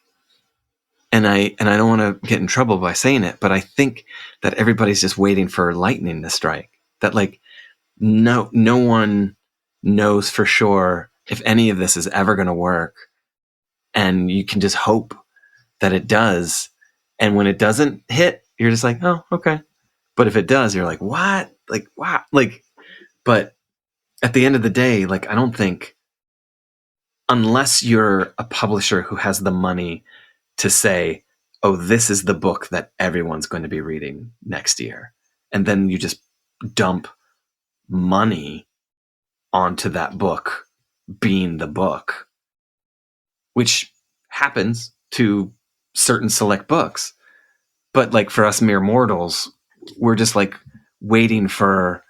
and I don't want to get in trouble by saying it, but I think that everybody's just waiting for lightning to strike. That no one knows for sure if any of this is ever going to work, and you can just hope that it does. And when it doesn't hit, you're just oh, okay. But if it does, you're what? Wow. But at the end of the day, I don't think, unless you're a publisher who has the money to say, oh, this is the book that everyone's going to be reading next year, and then you just dump money onto that book being the book, which happens to certain select books. But for us mere mortals, we're just waiting for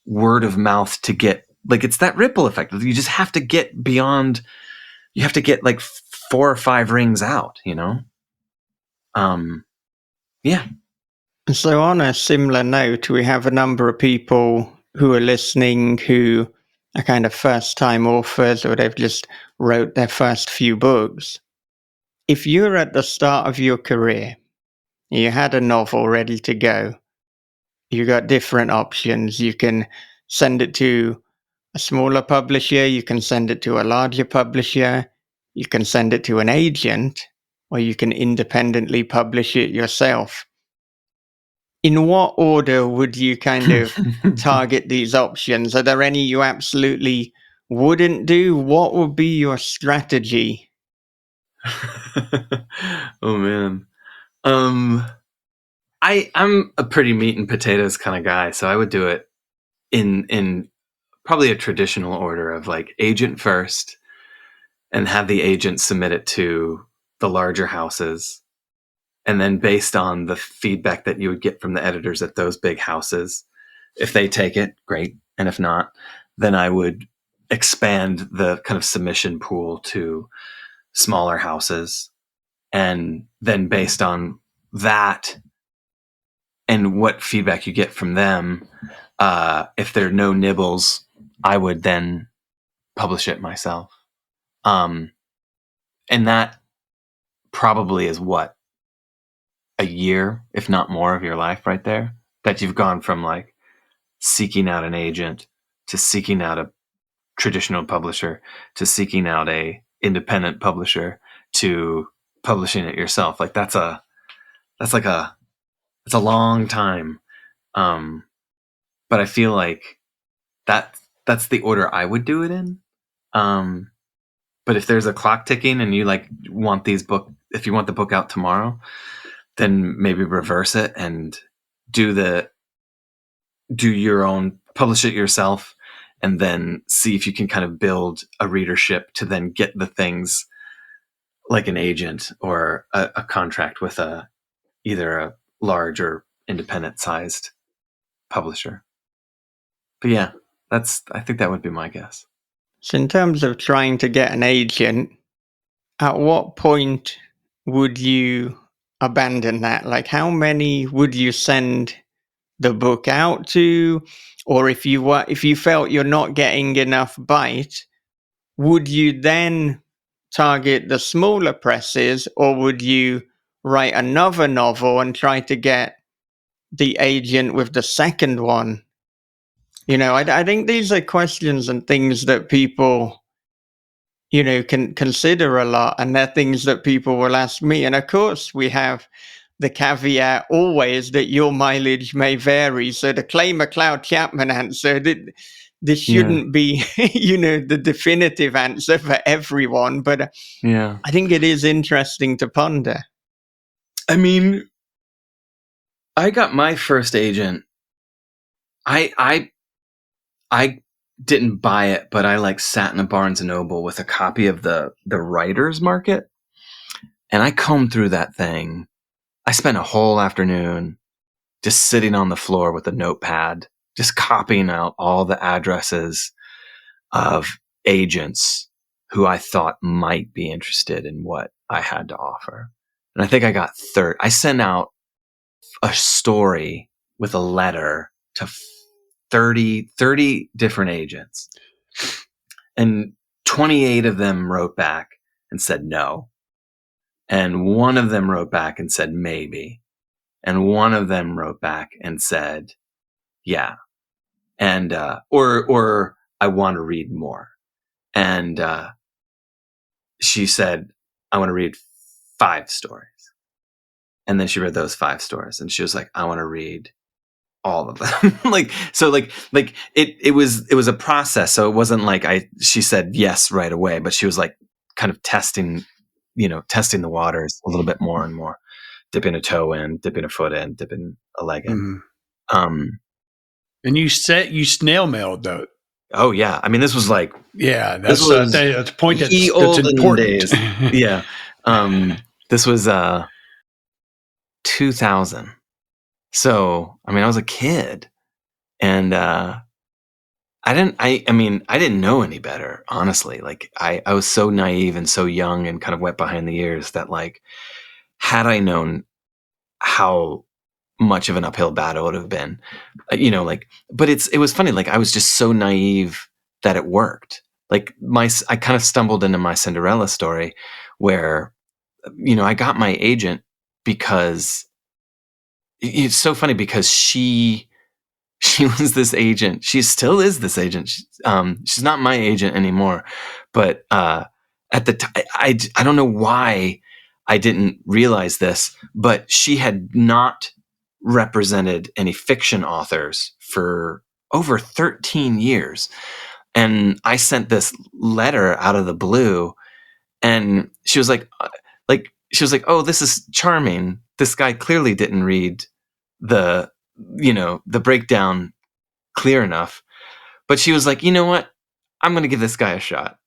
word of mouth to get, it's that ripple effect. You just have to get beyond, you have to get 4 or 5 rings out, yeah. So on a similar note, we have a number of people who are listening who are kind of first-time authors, or they've just wrote their first few books. If you're at the start of your career, you had a novel ready to go, you got different options. You can send it to a smaller publisher, you can send it to a larger publisher, you can send it to an agent, or you can independently publish it yourself. In what order would you kind of target these options? Are there any you absolutely wouldn't do? What would be your strategy? Oh man. I'm a pretty meat and potatoes kind of guy, so I would do it in probably a traditional order of agent first, and have the agent submit it to the larger houses. And then based on the feedback that you would get from the editors at those big houses, if they take it, great. And if not, then I would expand the kind of submission pool to smaller houses. And then based on that and what feedback you get from them, if there are no nibbles, I would then publish it myself. And that probably is what, a year, if not more, of your life right there, that you've gone from seeking out an agent to seeking out a traditional publisher to seeking out a independent publisher to publishing it yourself. That's a long time. But I feel that's the order I would do it in. But if there's a clock ticking and you like want if you want the book out tomorrow, then maybe reverse it and publish it yourself, and then see if you can kind of build a readership to then get the things like an agent or a contract with either a large or independent sized publisher. But yeah, I think that would be my guess. So in terms of trying to get an agent, at what point would you abandon that? Like, how many would you send the book out to? Or if you felt you're not getting enough bite, would you then target the smaller presses, or would you write another novel and try to get the agent with the second one? I think these are questions and things that people, can consider a lot, and they're things that people will ask me. And of course, we have the caveat always that your mileage may vary. So to claim McLeod Chapman answer, this shouldn't be, the definitive answer for everyone. But I think it is interesting to ponder. I mean, I got my first agent. I didn't buy it, but I like sat in a Barnes and Noble with a copy of the Writer's Market, and I combed through that thing. I spent a whole afternoon just sitting on the floor with a notepad, just copying out all the addresses of agents who I thought might be interested in what I had to offer. And I think I got I sent out a story with a letter to 30 different agents. And 28 of them wrote back and said no. And one of them wrote back and said maybe. And one of them wrote back and said, yeah. And, or I want to read more. And, she said, I want to read 5 stories. And then she read those 5 stories, and she was like, I want to read all of them. It was a process. So it wasn't like she said yes right away, but she was like kind of testing the waters a little bit more and more, dipping a toe in, dipping a foot in, dipping a leg in. Mm-hmm. And you snail mailed though. Oh yeah. I mean, this was like, that's a point that's important. Days. Yeah. This was 2000. So, I mean, I was a kid, and I didn't know any better, honestly. Like I was so naive and so young and kind of wet behind the ears that, like, had I known how much of an uphill battle it would have been, but it was funny. Like, I was just so naive that it worked. Like I kind of stumbled into my Cinderella story where, I got my agent because it's so funny, because she was this agent. She still is this agent. She's not my agent anymore, but at the time, I don't know why I didn't realize this, but she had not represented any fiction authors for over 13 years. And I sent this letter out of the blue, and she was like, oh, this is charming. This guy clearly didn't read the breakdown clear enough. But she was like, you know what? I'm going to give this guy a shot.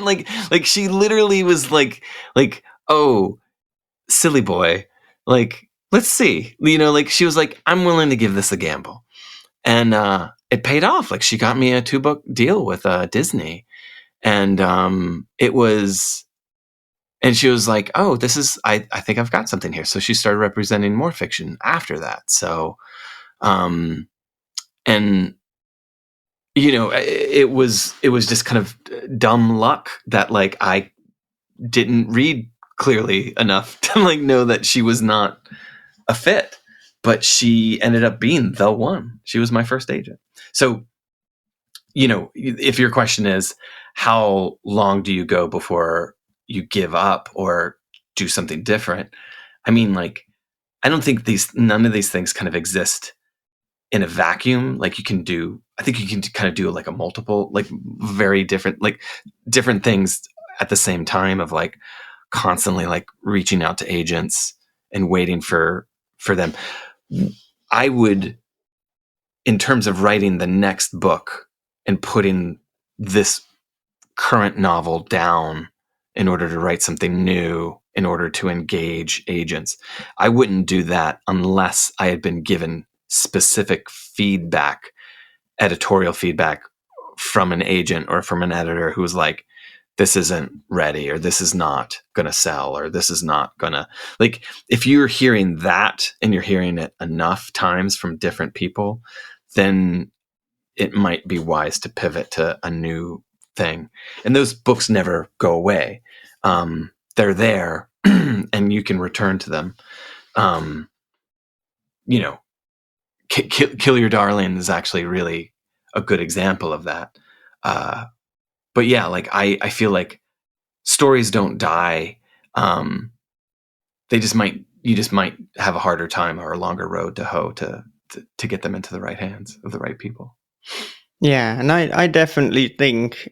like she literally was like, oh, silly boy. Like, let's see. She was like, I'm willing to give this a gamble. And it paid off. Like, she got me a 2-book deal with Disney. And and she was like, oh, this is, I think I've got something here. So she started representing more fiction after that. So, and it was just kind of dumb luck that, like, I didn't read clearly enough to, like, know that she was not a fit, but she ended up being the one. She was my first agent. So, if your question is, how long do you go before you give up or do something different? I mean, like, I don't think none of these things kind of exist in a vacuum. Like, I think you can kind of do like a multiple, like very different, like different things at the same time of like constantly like reaching out to agents and waiting for them. I would, in terms of writing the next book and putting this current novel down in order to write something new, in order to engage agents, I wouldn't do that unless I had been given specific feedback, editorial feedback from an agent or from an editor who was like, this isn't ready, or this is not going to sell, or this is not going to, like, if you're hearing that and you're hearing it enough times from different people, then it might be wise to pivot to a new thing. And those books never go away. They're there and you can return to them. Kill Your Darling is actually really a good example of that. But yeah, like I feel like stories don't die. You just might have a harder time or a longer road to hoe to get them into the right hands of the right people. Yeah, and I definitely think,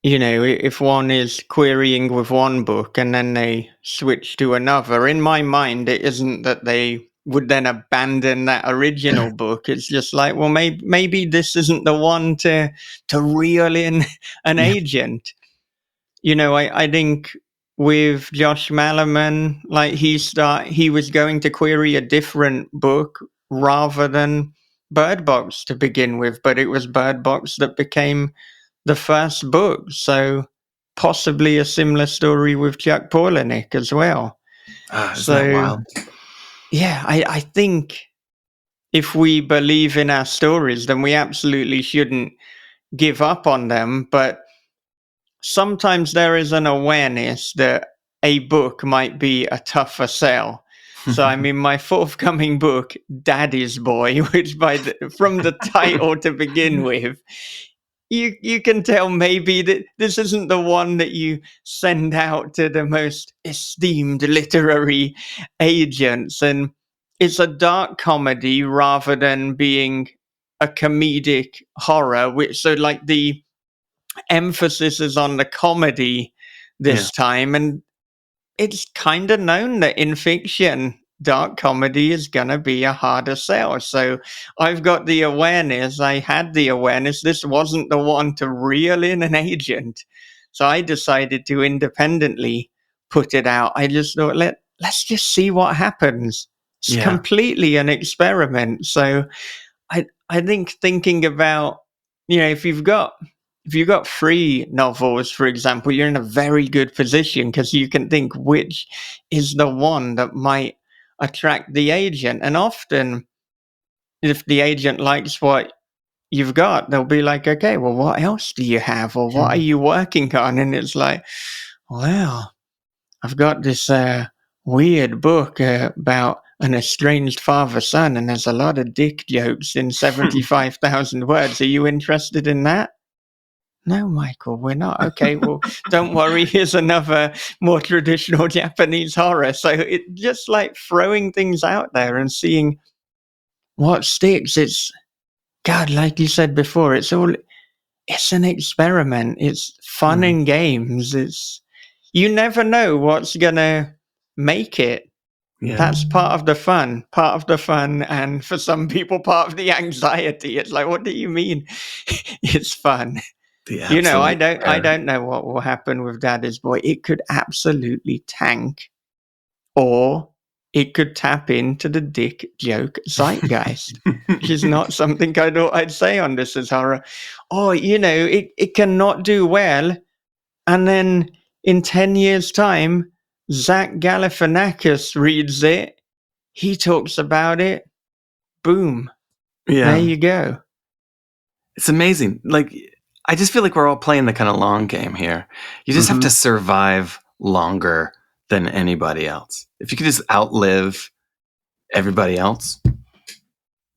if one is querying with one book and then they switch to another, in my mind, it isn't that they would then abandon that original book. It's just like, well, maybe this isn't the one to reel in an agent. I think with Josh Malerman, like he was going to query a different book rather than Bird Box to begin with, but it was Bird Box that became the first book. So possibly a similar story with Chuck Palahniuk as well. Isn't that wild? Yeah, I think if we believe in our stories, then we absolutely shouldn't give up on them. But sometimes there is an awareness that a book might be a tougher sell. So, I mean, my forthcoming book, Daddy's Boy, which from the title to begin with, you can tell maybe that this isn't the one that you send out to the most esteemed literary agents. And it's a dark comedy rather than being a comedic horror, so like the emphasis is on the comedy this time. And it's kind of known that in fiction, dark comedy is going to be a harder sell. So I've got the awareness. I had the awareness. This wasn't the one to reel in an agent. So I decided to independently put it out. I just thought, let's just see what happens. It's completely an experiment. So I think thinking about, if you've got 3 novels, for example, you're in a very good position because you can think which is the one that might attract the agent. And often, if the agent likes what you've got, they'll be like, okay, well, what else do you have? Or what are you working on? And it's like, well, I've got this weird book about an estranged father-son, and there's a lot of dick jokes in 75,000 words. Are you interested in that? No, Michael, we're not. Okay, well, don't worry. Here's another more traditional Japanese horror. So it's just like throwing things out there and seeing what sticks. It's, God, like you said before, it's an experiment. It's fun and games. You never know what's going to make it. Yeah. That's part of the fun. And for some people, part of the anxiety. It's like, what do you mean it's fun? I don't know what will happen with Daddy's Boy. It could absolutely tank, or it could tap into the dick joke zeitgeist, which is not something I thought I'd say on This Is Horror. Or, it cannot do well. And then in 10 years' time, Zach Galifianakis reads it. He talks about it. Boom. Yeah. There you go. It's amazing. Like, I just feel like we're all playing the kind of long game here. You just have to survive longer than anybody else. If you could just outlive everybody else.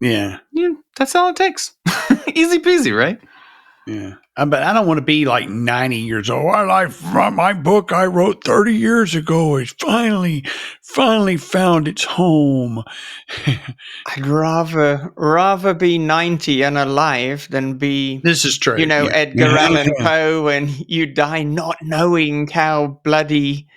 Yeah, that's all it takes. Easy peasy, right? Yeah. But I don't want to be like 90 years old. My book I wrote 30 years ago is finally found its home. I'd rather be 90 and alive than be, This is true. Yeah. Edgar Yeah. Allan Poe, and you die not knowing how bloody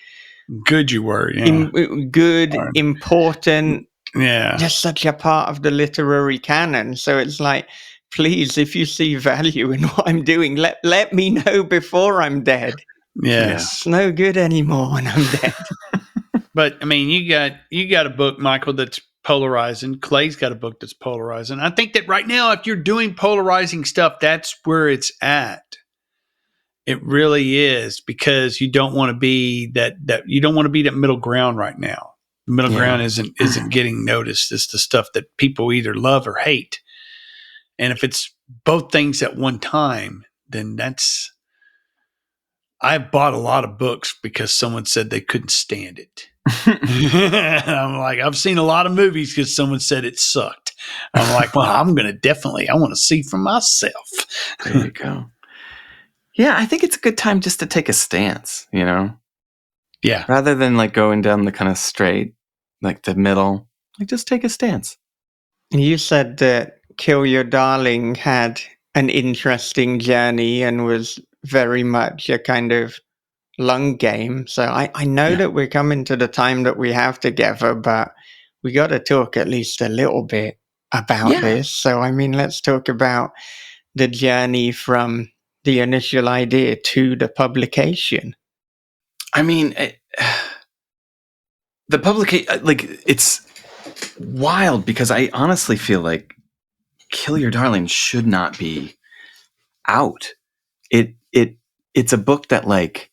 Good you were. Yeah. good, important, Yeah. just such a part of the literary canon. So it's like, please, if you see value in what I'm doing, let me know before I'm dead. Yes. It's no good anymore when I'm dead. But I mean, you got a book, Michael, that's polarizing. Clay's got a book that's polarizing. I think that right now, if you're doing polarizing stuff, that's where it's at. It really is, because you don't want to be that you don't want to be that middle ground right now. The middle ground isn't getting noticed. It's the stuff that people either love or hate. And if it's both things at one time, then I've bought a lot of books because someone said they couldn't stand it. And I'm like, I've seen a lot of movies because someone said it sucked. I'm like, well, I want to see for myself. There you go. Yeah, I think it's a good time just to take a stance, Yeah. rather than like going down the kind of straight, like the middle, like just take a stance. You said that Kill Your Darling had an interesting journey and was very much a kind of long game. So I know that we're coming to the time that we have together, but we got to talk at least a little bit about this. So, I mean, let's talk about the journey from the initial idea to the publication. I mean, the publication, like, it's wild because I honestly feel like Kill Your Darling should not be out. It's a book that, like,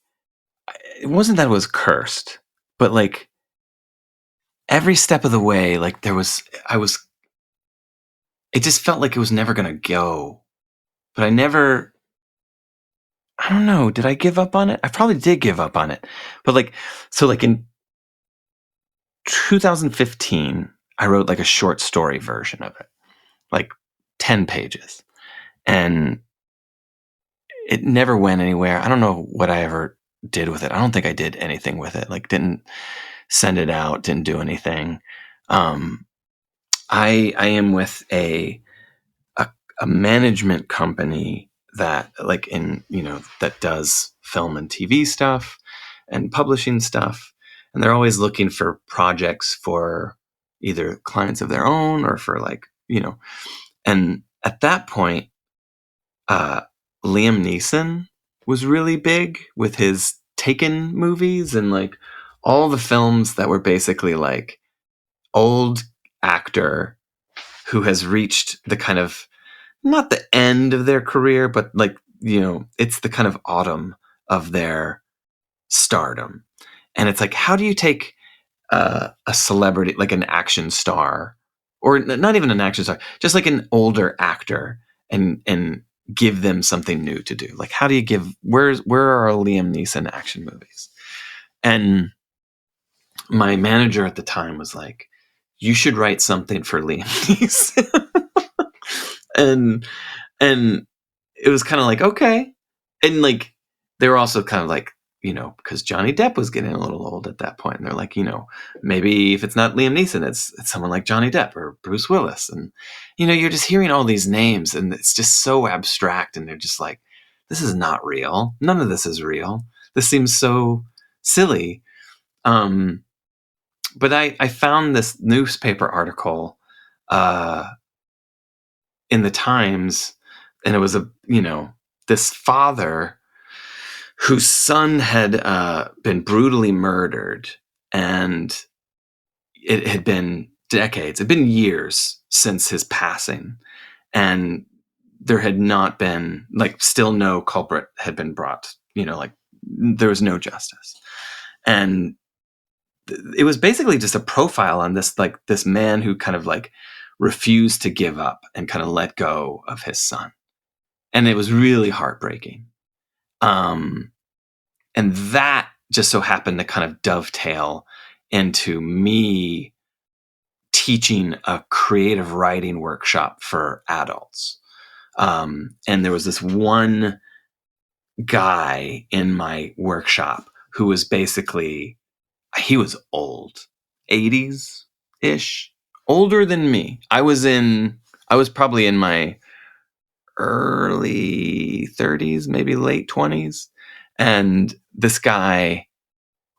it wasn't that it was cursed, but like every step of the way, like it just felt like it was never going to go. But I don't know, did I give up on it? I probably did give up on it. But like in 2015, I wrote like a short story version of it, like 10 pages. And it never went anywhere. I don't know what I ever did with it. I don't think I did anything with it. Like, didn't send it out, didn't do anything. I am with a management company that, like, that does film and TV stuff and publishing stuff. And they're always looking for projects for either clients of their own or for, like, and at that point, Liam Neeson was really big with his Taken movies and like all the films that were basically like old actor who has reached the kind of, not the end of their career, but like, it's the kind of autumn of their stardom. And it's like, how do you take a celebrity, like an action star, or not even an action star, just like an older actor, and give them something new to do? Like, how do you where are our Liam Neeson action movies? And my manager at the time was like, you should write something for Liam Neeson. and it was kind of like, okay. And like, they were also kind of like, because Johnny Depp was getting a little old at that point. And they're like, maybe if it's not Liam Neeson, it's someone like Johnny Depp or Bruce Willis. And, you're just hearing all these names and it's just so abstract. And they're just like, this is not real. None of this is real. This seems so silly. But I found this newspaper article in the Times, and it was this father whose son had been brutally murdered, and it had been decades, it had been years since his passing, and there had not been, like, still no culprit had been brought, like, there was no justice. And it was basically just a profile on this, like, this man who kind of like refused to give up and kind of let go of his son. And it was really heartbreaking. And that just so happened to kind of dovetail into me teaching a creative writing workshop for adults. And there was this one guy in my workshop who was basically, he was old, 80s ish, older than me. I was probably in my early 30s, maybe late 20s. And this guy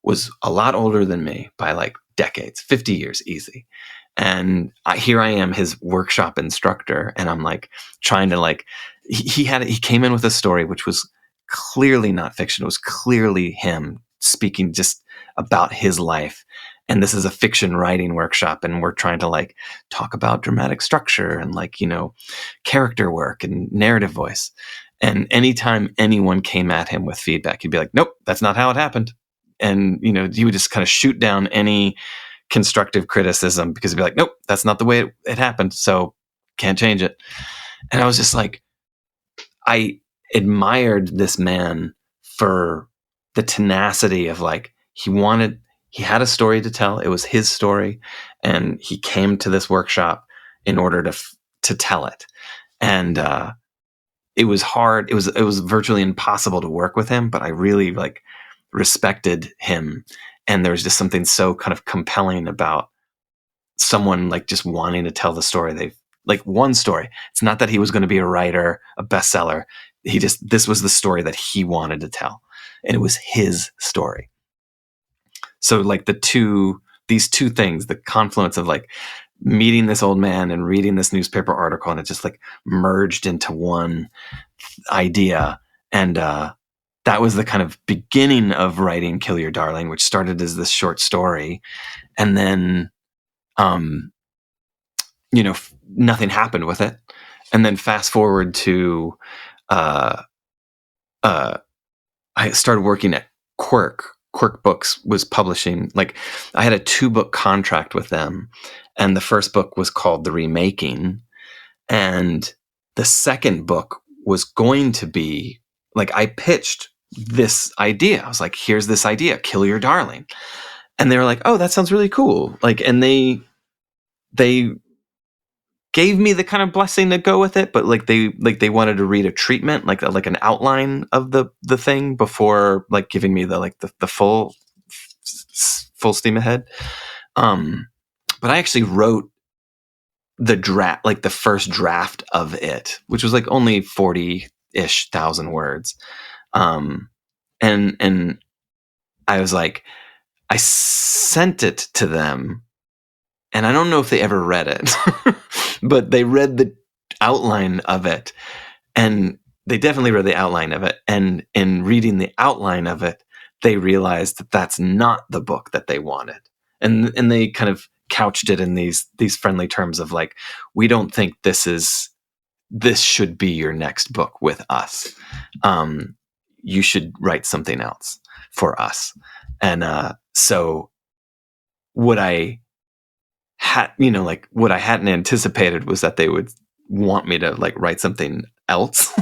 was a lot older than me by like decades, 50 years easy. And here I am, his workshop instructor, and I'm like trying to like, he came in with a story which was clearly not fiction. It was clearly him speaking just about his life. And this is a fiction writing workshop, and we're trying to like talk about dramatic structure and like, character work and narrative voice. And anytime anyone came at him with feedback, he'd be like, nope, that's not how it happened. And, he would just kind of shoot down any constructive criticism because he'd be like, nope, that's not the way it happened. So can't change it. And I was just like, I admired this man for the tenacity of like, he had a story to tell. It was his story. And he came to this workshop in order to tell it. And, it was hard. It was virtually impossible to work with him, but I really like respected him. And there was just something so kind of compelling about someone like just wanting to tell the story. Like one story. It's not that he was going to be a writer, a bestseller. This was the story that he wanted to tell. And it was his story. So like these two things, the confluence of like meeting this old man and reading this newspaper article, and it just like merged into one idea. And, that was the kind of beginning of writing Kill Your Darling, which started as this short story. And then, nothing happened with it. And then fast forward to, I started working at Quirk. Quirk Books was publishing, like I had a 2-book contract with them. And the first book was called The Remaking. And the second book was going to be like, I pitched this idea. I was like, here's this idea, Kill Your Darling. And they were like, oh, that sounds really cool. Like, and they gave me the kind of blessing to go with it, but like they wanted to read a treatment, like an outline of the thing before like giving me the full steam ahead. But I actually wrote the draft, like the first draft of it, which was like only 40-ish thousand words. And I was like, I sent it to them, and I don't know if they ever read it, but they read the outline of it, and they definitely read the outline of it. And in reading the outline of it, they realized that that's not the book that they wanted. And they kind of couched it in these friendly terms of like, we don't think this should be your next book with us. You should write something else for us. And so what I had, what I hadn't anticipated was that they would want me to like write something else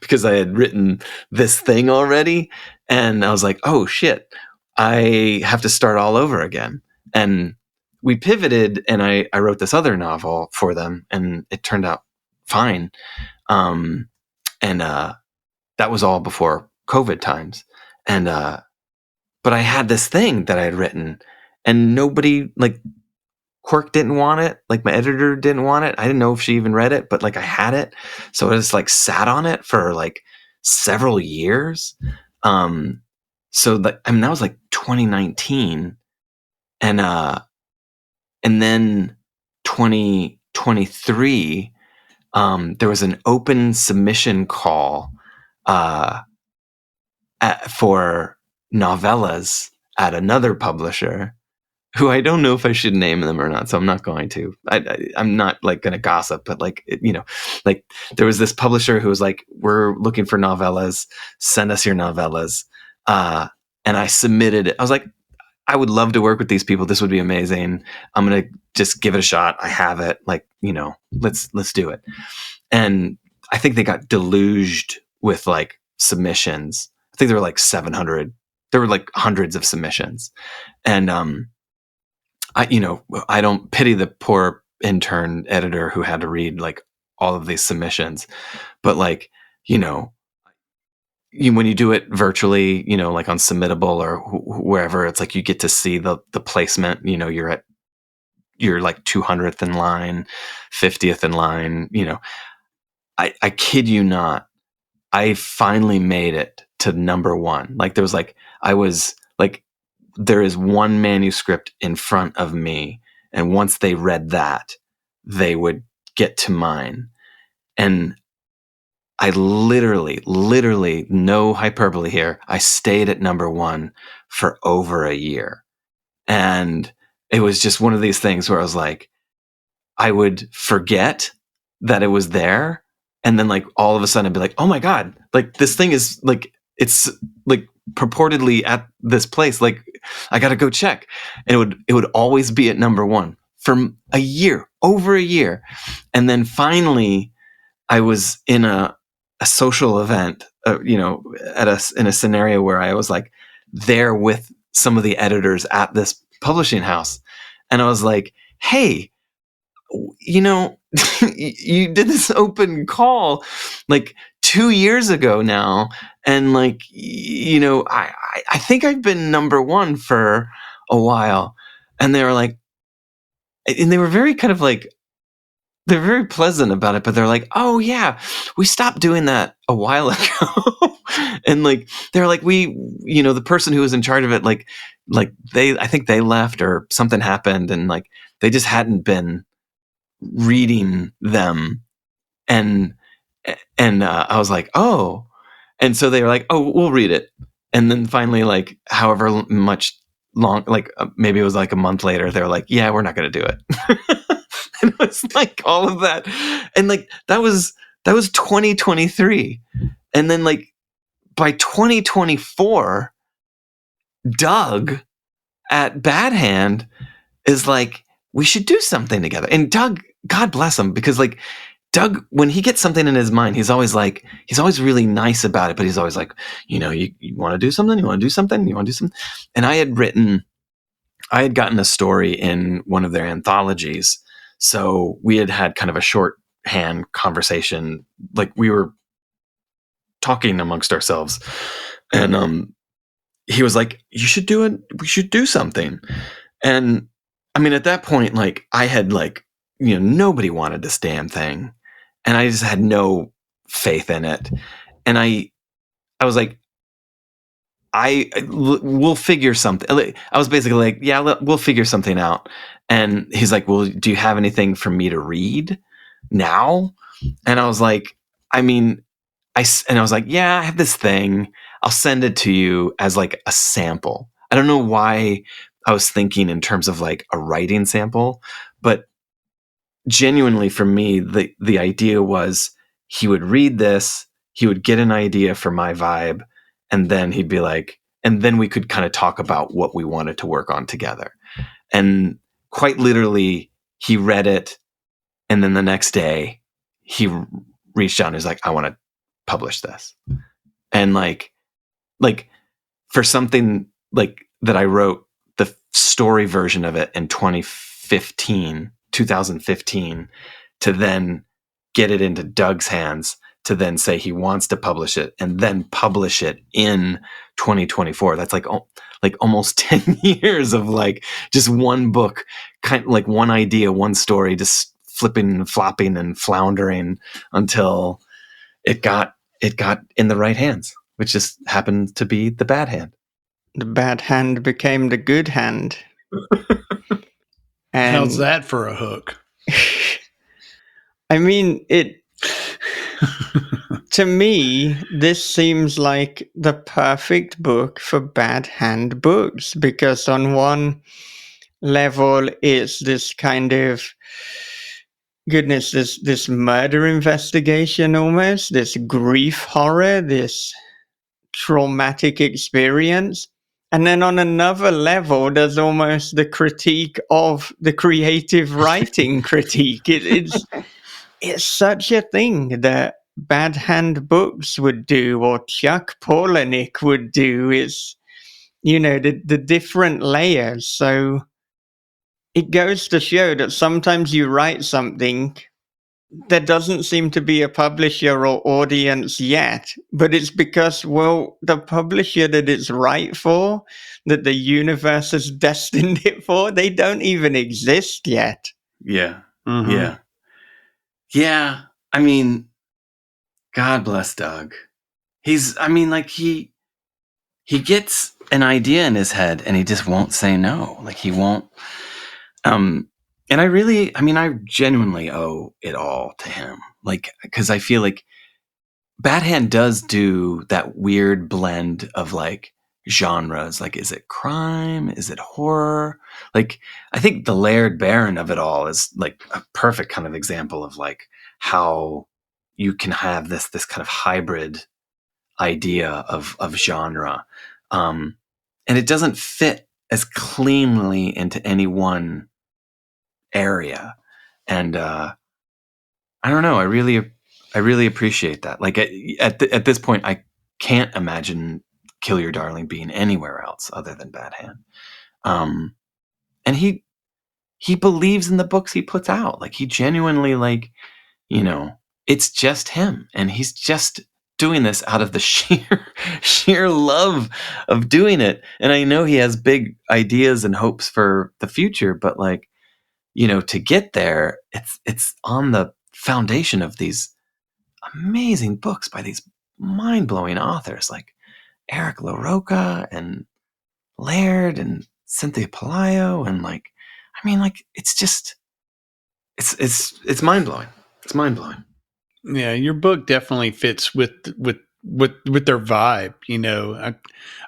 because I had written this thing already. And I was like, oh shit, I have to start all over again. And we pivoted, and I wrote this other novel for them, and it turned out fine. And that was all before COVID times. And, but I had this thing that I had written, and nobody, like, Quirk didn't want it. Like, my editor didn't want it. I didn't know if she even read it, but like I had it. So I just like sat on it for like several years. So that was like 2019. And then 2023, there was an open submission call for novellas at another publisher, who I don't know if I should name them or not, so I'm not going to. I'm not like going to gossip, but like, like there was this publisher who was like, we're looking for novellas, send us your novellas. And I submitted it. I was like, I would love to work with these people. This would be amazing. I'm going to just give it a shot. I have it. Like, let's do it. And I think they got deluged with like submissions. I think there were like 700. There were like hundreds of submissions. And, I don't pity the poor intern editor who had to read like all of these submissions. But like, you know, when you do it virtually, you know, like on Submittable or wherever, it's like you get to see the placement. You know, you're like 200th in line, 50th in line. You know, I kid you not, I finally made it to number one. Like there is one manuscript in front of me, and once they read that, they would get to mine. And I literally, no hyperbole here, I stayed at number one for over a year. And it was just one of these things where I was like, I would forget that it was there. And then like all of a sudden I'd be like, oh my God, like this thing is like, it's like purportedly at this place. Like I got to go check. And it would always be at number one for a year, over a year. And then finally I was in a social event, you know, in a scenario where I was like there with some of the editors at this publishing house. And I was like, hey, you know, you did this open call like 2 years ago now. And like, you know, I think I've been number one for a while. And they were like, and they were very kind of like, they're very pleasant about it, but they're like, oh yeah, we stopped doing that a while ago. And like, they're like, you know, the person who was in charge of it, like I think they left or something happened. And like, they just hadn't been reading them. And I was like, oh, and so they were like, oh, we'll read it. And then finally, like, however much long, like maybe it was like a month later, they were like, yeah, we're not going to do it. And it was like all of that. And like, that was 2023. And then like by 2024, Doug at Bad Hand is like, we should do something together. And Doug, God bless him, because like Doug, when he gets something in his mind, he's always really nice about it, but he's always like, you know, you want to do something? You want to do something? You want to do something? And I had gotten a story in one of their anthologies. So we had kind of a shorthand conversation. Like we were talking amongst ourselves, and he was like, you should do it. We should do something. And I mean, at that point, like I had like, you know, nobody wanted this damn thing. And I just had no faith in it. And I was like, we'll figure something. I was basically like, yeah, we'll figure something out. And he's like, well, do you have anything for me to read now? And I was like, I mean, I was like, yeah, I have this thing. I'll send it to you as like a sample. I don't know why I was thinking in terms of like a writing sample, but genuinely for me, the idea was he would read this, he would get an idea for my vibe, and then he'd be like, and then we could kind of talk about what we wanted to work on together. And quite literally, he read it, and then the next day, he reached out and was like, I want to publish this. And like for something like that I wrote the story version of it in 2015, to then get it into Doug's hands, to then say he wants to publish it and then publish it in 2024. That's like almost 10 years of like just one book, kind of like one idea, one story, just flipping and flopping and floundering until it got in the right hands, which just happened to be the Bad Hand. The Bad Hand became the Good Hand. And how's that for a hook? I mean, to me, this seems like the perfect book for Bad Hand books, because on one level, it's this kind of goodness, this murder investigation almost, this grief horror, this traumatic experience. And then on another level, there's almost the critique of the creative writing critique. It's such a thing that Bad Hand Books would do, or Chuck Palahniuk would do. Is, you know, the different layers. So it goes to show that sometimes you write something there doesn't seem to be a publisher or audience yet, but it's because, well, the publisher that it's right for, that the universe has destined it for, they don't even exist yet. Yeah. Mhm. Yeah. Yeah. I mean, God bless Doug. He gets an idea in his head and he just won't say no. Like he won't. And I genuinely owe it all to him. Like, because I feel like Bad Hand does do that weird blend of like genres. Like, is it crime? Is it horror? Like, I think the Laird Baron of it all is like a perfect kind of example of like how you can have this kind of hybrid idea of genre. And it doesn't fit as cleanly into any one area. And I don't know. I really appreciate that. Like at this point, I can't imagine Kill Your Darling being anywhere else other than Bad Hand. And he believes in the books he puts out. Like he genuinely it's just him, and he's just doing this out of the sheer love of doing it. And I know he has big ideas and hopes for the future, but like, to get there, it's on the foundation of these amazing books by these mind-blowing authors like Eric LaRocca and Laird and Cynthia Pelayo, and it's mind-blowing. It's mind-blowing. Yeah, your book definitely fits with their vibe. I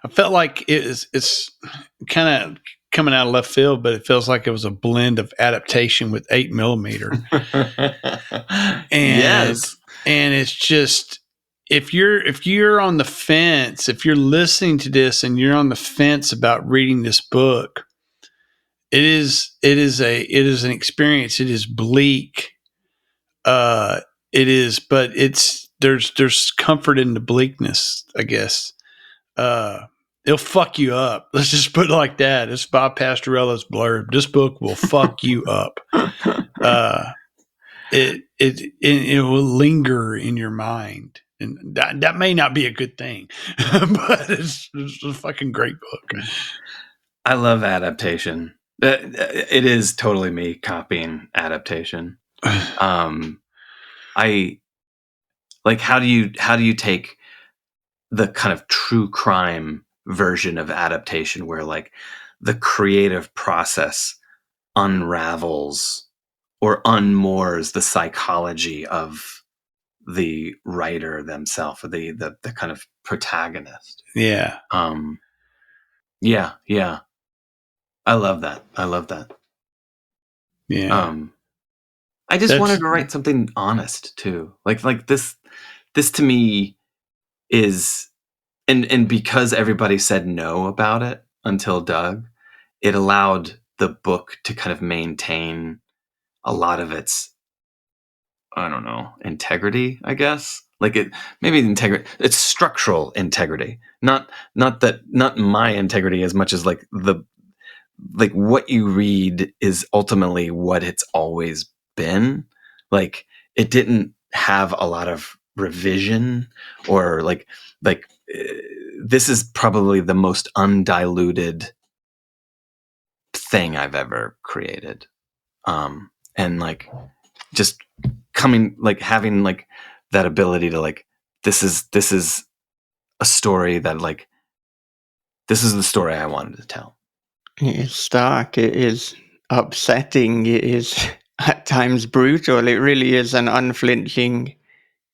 felt like it's kind of coming out of left field, but it feels like it was a blend of adaptation with 8mm. Yes. And it's just, if you're on the fence, if you're listening to this and you're on the fence about reading this book, it is an experience. It is bleak. It is, but there's comfort in the bleakness, I guess. It'll fuck you up. Let's just put it like that. It's Bob Pastorella's blurb. This book will fuck you up. It will linger in your mind, and that may not be a good thing, but it's a fucking great book. I love adaptation. It is totally me copying adaptation. I like, how do you take the kind of true crime version of adaptation where like the creative process unravels or unmoors the psychology of the writer themselves, or the kind of protagonist. Yeah. Yeah. I love that. Yeah. I just wanted to write something honest too. Like this to me is, and because everybody said no about it until Doug, it allowed the book to kind of maintain a lot of its, I don't know, integrity, I guess. Like it's structural integrity. Not my integrity as much as like what you read is ultimately what it's always been. Like it didn't have a lot of revision, or this is probably the most undiluted thing I've ever created. And like just coming, like having like that ability to like, this is a story that like, this is the story I wanted to tell. It is stark. It is upsetting. It is at times brutal. It really is an unflinching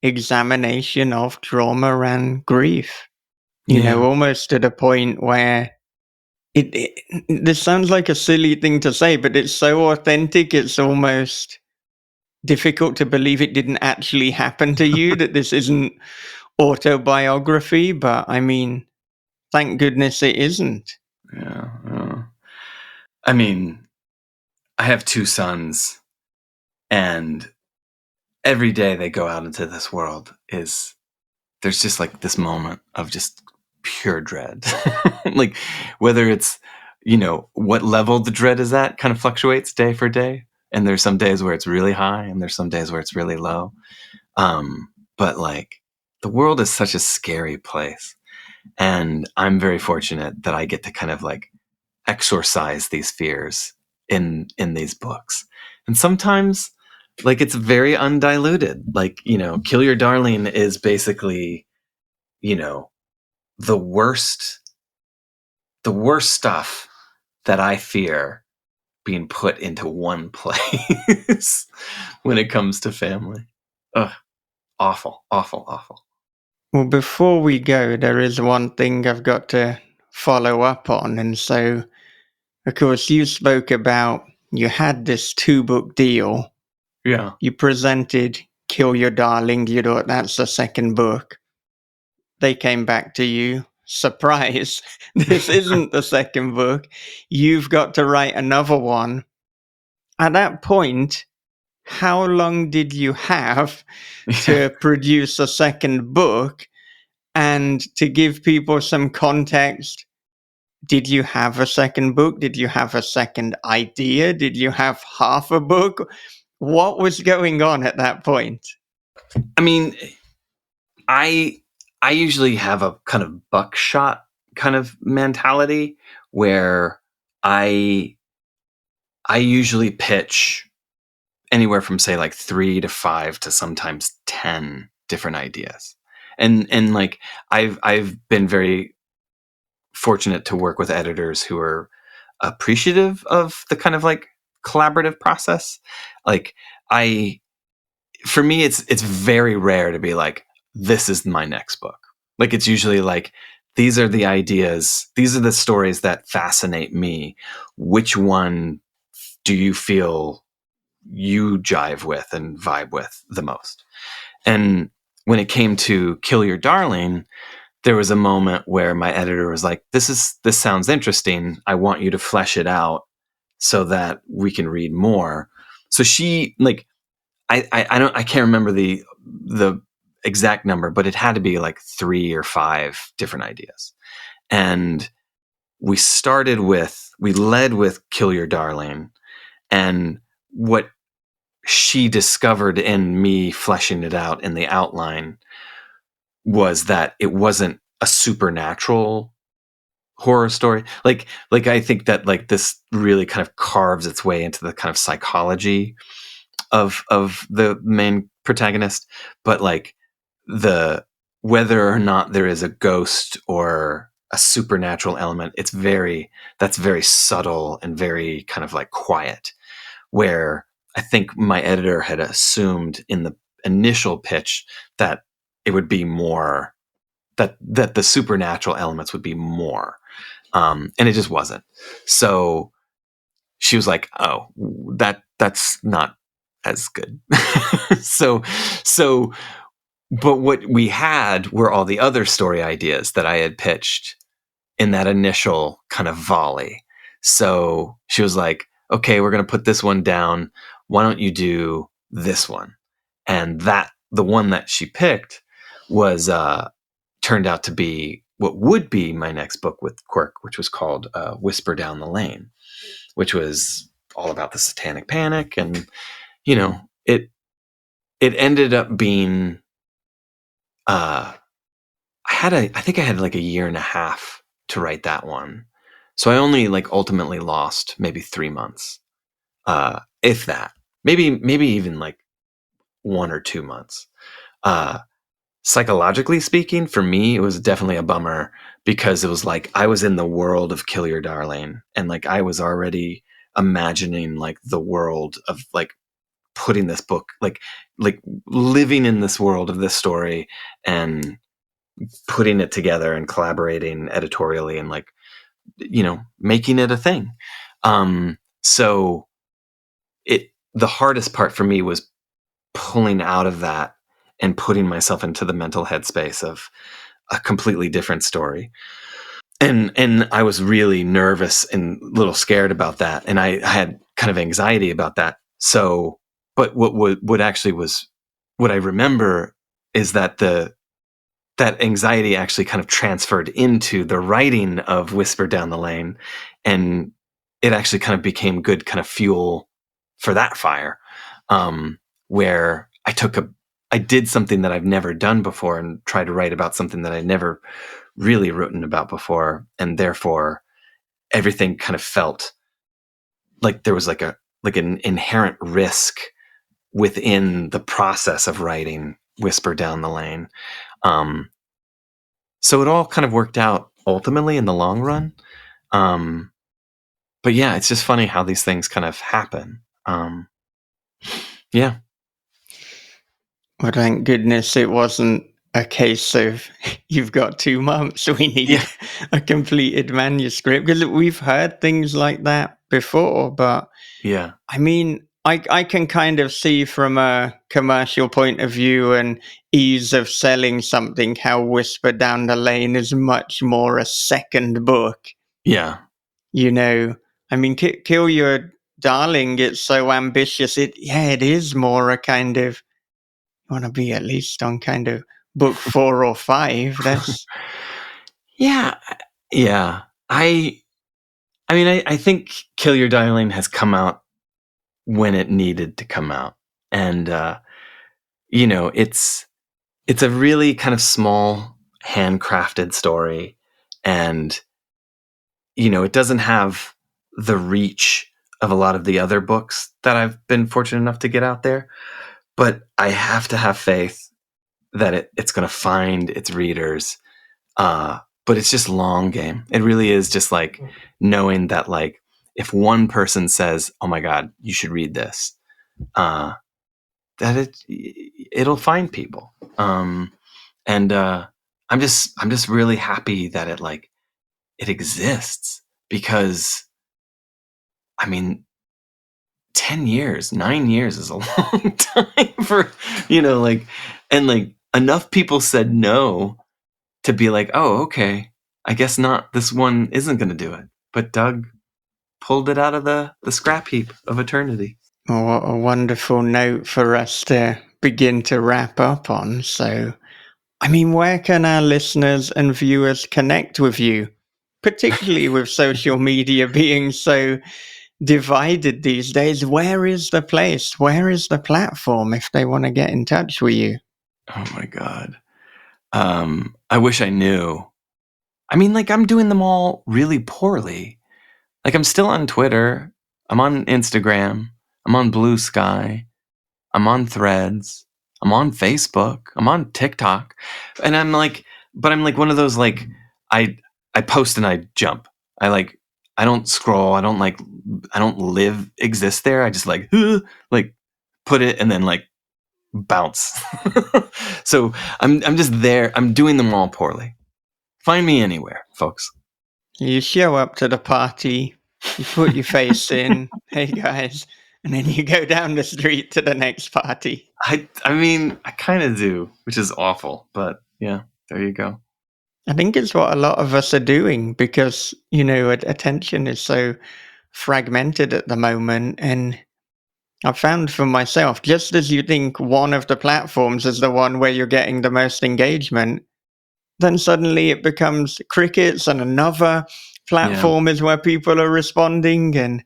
examination of trauma and grief. You know, almost to the point where this sounds like a silly thing to say, but it's so authentic. It's almost difficult to believe it didn't actually happen to you, that this isn't autobiography. But I mean, thank goodness it isn't. Yeah. I mean, I have 2 sons, and every day they go out into this world there's just like this moment of just pure dread. Like whether it's, what level the dread is at kind of fluctuates day for day. And there's some days where it's really high and there's some days where it's really low. But like the world is such a scary place. And I'm very fortunate that I get to kind of like exorcise these fears in these books. And sometimes like it's very undiluted. Like, you know, Kill Your Darling is basically, you know, the worst stuff that I fear being put into one place when it comes to family. Ugh, awful, awful, awful. Well, before we go, there is one thing I've got to follow up on. And so, of course, you spoke about you had this 2-book deal. Yeah. You presented Kill Your Darling. You thought that's the second book. They came back to you. Surprise. This isn't the second book. You've got to write another one. At that point, how long did you have to produce a second book? And to give people some context, did you have a second book? Did you have a second idea? Did you have half a book? What was going on at that point? I mean, I usually have a kind of buckshot kind of mentality where I usually pitch anywhere from say like 3 to 5 to sometimes 10 different ideas. And like I've been very fortunate to work with editors who are appreciative of the kind of like collaborative process. Like for me, it's very rare to be like, this is my next book. Like it's usually like, these are the ideas, these are the stories that fascinate me. Which one do you feel you jive with and vibe with the most? And when it came to Kill Your Darling, there was a moment where my editor was like, this sounds interesting. I want you to flesh it out so that we can read more. So she like, I can't remember the exact number, but it had to be like 3 or 5 different ideas. And we led with Kill Your Darling. And what she discovered in me fleshing it out in the outline was that it wasn't a supernatural horror story. Like I think that like this really kind of carves its way into the kind of psychology of the main protagonist, but like whether or not there is a ghost or a supernatural element, that's very subtle and very kind of like quiet, where I think my editor had assumed in the initial pitch that it would be more, that the supernatural elements would be more. And it just wasn't. So she was like, oh, that's not as good. so, but what we had were all the other story ideas that I had pitched in that initial kind of volley. So she was like, okay, we're going to put this one down. Why don't you do this one? And the one that she picked was, turned out to be what would be my next book with Quirk, which was called Whisper Down the Lane, which was all about the satanic panic. And, you know, it ended up being, I think I had like a year and a half to write that one. So I only like ultimately lost maybe 3 months, if that, maybe even like 1 or 2 months. Psychologically speaking, for me, it was definitely a bummer because it was like I was in the world of Kill Your Darling, and like I was already imagining like the world of like putting this book, like living in this world of this story and putting it together and collaborating editorially and like, you know, making it a thing. So the hardest part for me was pulling out of that and putting myself into the mental headspace of a completely different story. And I was really nervous and a little scared about that. And I had kind of anxiety about that. So, but what actually was, what I remember is that that anxiety actually kind of transferred into the writing of Whisper Down the Lane. And it actually kind of became good kind of fuel for that fire, where I did something that I've never done before and tried to write about something that I never really written about before, and therefore everything kind of felt like there was like an inherent risk within the process of writing Whisper Down the Lane. So it all kind of worked out ultimately in the long run. But yeah, it's just funny how these things kind of happen. Yeah. Well, thank goodness it wasn't a case of you've got 2 months, we need a completed manuscript. Because we've heard things like that before, but Yeah. I mean, I can kind of see from a commercial point of view and ease of selling something how Whisper Down the Lane is much more a second book. Yeah. You know, I mean, Kill Your Darling, it's so ambitious. It is more a kind of, want to be at least on kind of book 4 or 5. That's Yeah. Yeah. I mean, I think Kill Your Darling has come out when it needed to come out. And, it's a really kind of small, handcrafted story. And, it doesn't have the reach of a lot of the other books that I've been fortunate enough to get out there. But I have to have faith that it's going to find its readers. But it's just long game. It really is just like knowing that, like, if one person says, "Oh my God, you should read this," that it'll find people. And I'm just really happy that it exists, because I mean, 10 years, 9 years is a long time for, and enough people said no to be like, oh, okay, I guess not. This one isn't going to do it. But Doug pulled it out of the scrap heap of eternity. what a wonderful note for us to begin to wrap up on. So, I mean, where can our listeners and viewers connect with you, particularly with social media being so divided these days? Where is the place? Where is the platform if they want to get in touch with you? Oh my God. I wish I knew. I mean, I'm doing them all really poorly. I'm still on Twitter. I'm on Instagram. I'm on Blue Sky. I'm on Threads. I'm on Facebook. I'm on TikTok. And I'm one of those, I post and I jump. I don't scroll. I don't exist there. I just put it and then bounce. So I'm just there. I'm doing them all poorly. Find me anywhere, folks. You show up to the party, you put your face in, hey guys, and then you go down the street to the next party. I mean, I kind of do, which is awful, but yeah, there you go. I think it's what a lot of us are doing because, attention is so fragmented at the moment. And I've found for myself, just as you think one of the platforms is the one where you're getting the most engagement, then suddenly it becomes crickets and another platform is where people are responding, and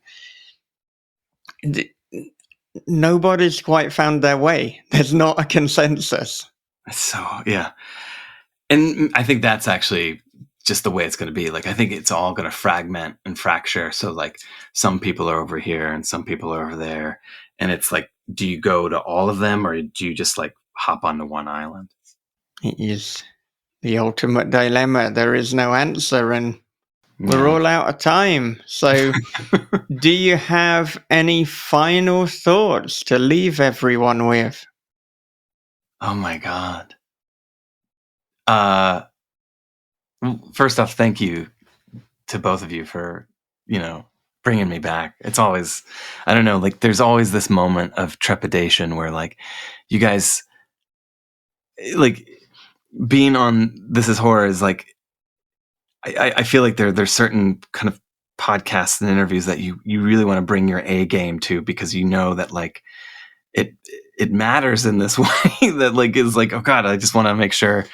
nobody's quite found their way. There's not a consensus. So, yeah. And I think that's actually just the way it's going to be. I think it's all going to fragment and fracture. So some people are over here and some people are over there. And it's do you go to all of them, or do you just hop onto one island? It is the ultimate dilemma. There is no answer, and we're all out of time. So do you have any final thoughts to leave everyone with? Oh my God. First off, thank you to both of you for, bringing me back. It's always, I don't know, there's always this moment of trepidation where you guys, being on This Is Horror is I feel like there's certain kind of podcasts and interviews that you really want to bring your A game to, because that it matters in this way that is oh God, I just want to make sure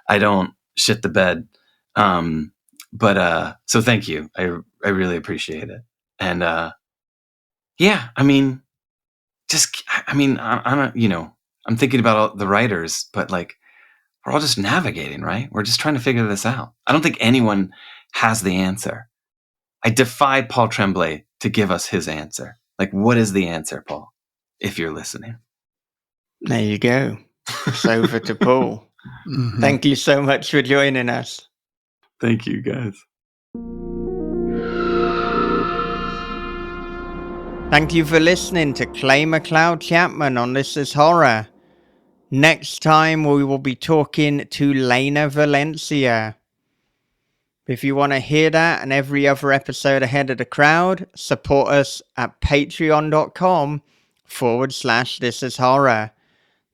I don't shit the bed. But so thank you. I really appreciate it. And yeah, I mean, I'm thinking about all the writers, but like, we're all just navigating, right? We're just trying to figure this out. I don't think anyone has the answer. I defy Paul Tremblay to give us his answer. Like, what is the answer, Paul, if you're listening? There you go. It's over to Paul. Mhm. Thank you so much for joining us. Thank you, guys. Thank you for listening to Clay McLeod Chapman on This Is Horror. Next time we will be talking to Lena Valencia. If you want to hear that and every other episode ahead of the crowd, support us at patreon.com/This Is Horror.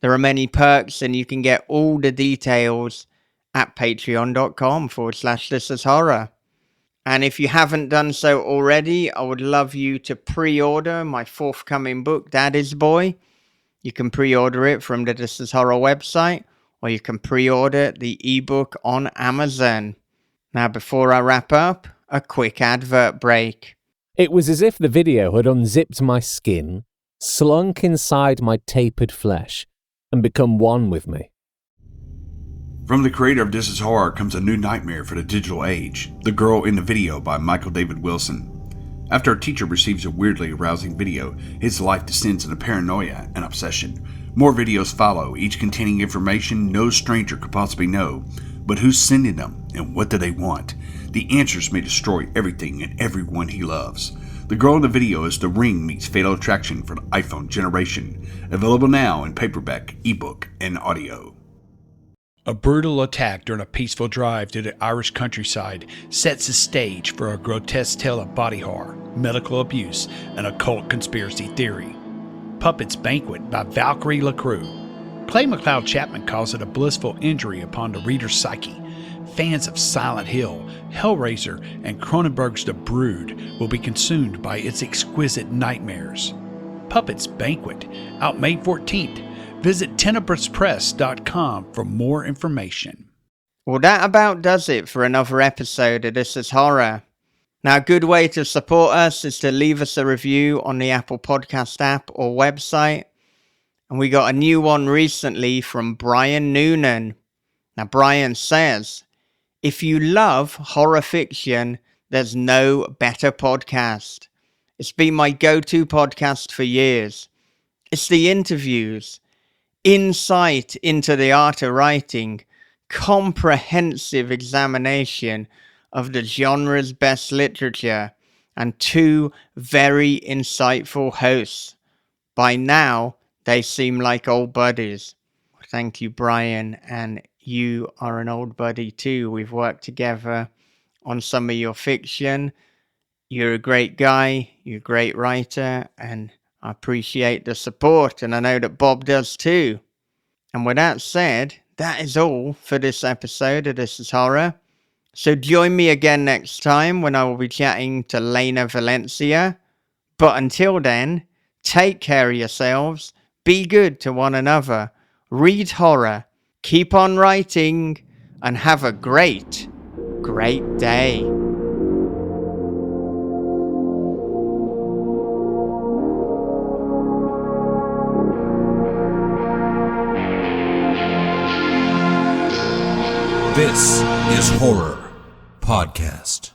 There are many perks and you can get all the details at patreon.com/This Is Horror. And if you haven't done so already, I would love you to pre-order my forthcoming book, Daddy's Boy. You can pre-order it from the This Is Horror website, or you can pre-order the ebook on Amazon. Now, before I wrap up, a quick advert break. It was as if the video had unzipped my skin, slunk inside my tapered flesh, and become one with me. From the creator of This Is Horror comes a new nightmare for the digital age, The Girl in the Video by Michael David Wilson. After a teacher receives a weirdly arousing video, his life descends into paranoia and obsession. More videos follow, each containing information no stranger could possibly know. But who's sending them, and what do they want? The answers may destroy everything and everyone he loves. The Girl in the Video is The Ring meets Fatal Attraction for the iPhone generation. Available now in paperback, ebook, and audio. A brutal attack during a peaceful drive through the Irish countryside sets the stage for a grotesque tale of body horror, medical abuse, and occult conspiracy theory. Puppet's Banquet by Valkyrie LaCrue. Clay McLeod Chapman calls it a blissful injury upon the reader's psyche. Fans of Silent Hill, Hellraiser, and Cronenberg's The Brood will be consumed by its exquisite nightmares. Puppet's Banquet, out May 14th. Visit tenebraspress.com for more information. Well, that about does it for another episode of This Is Horror. Now, a good way to support us is to leave us a review on the Apple Podcast app or website. And we got a new one recently from Brian Noonan. Now, Brian says, if you love horror fiction, there's no better podcast. It's been my go-to podcast for years. It's the interviews, insight into the art of writing, comprehensive examination of the genre's best literature, and two very insightful hosts. By now, they seem like old buddies. Thank you, Brian, and you are an old buddy too. We've worked together on some of your fiction. You're a great guy, you're a great writer, and I appreciate the support, and I know that Bob does too. And with that said, that is all for this episode of This Is Horror. So join me again next time when I will be chatting to Lena Valencia. But until then, take care of yourselves, be good to one another, read horror, keep on writing, and have a great, great day. This is Horror Podcast.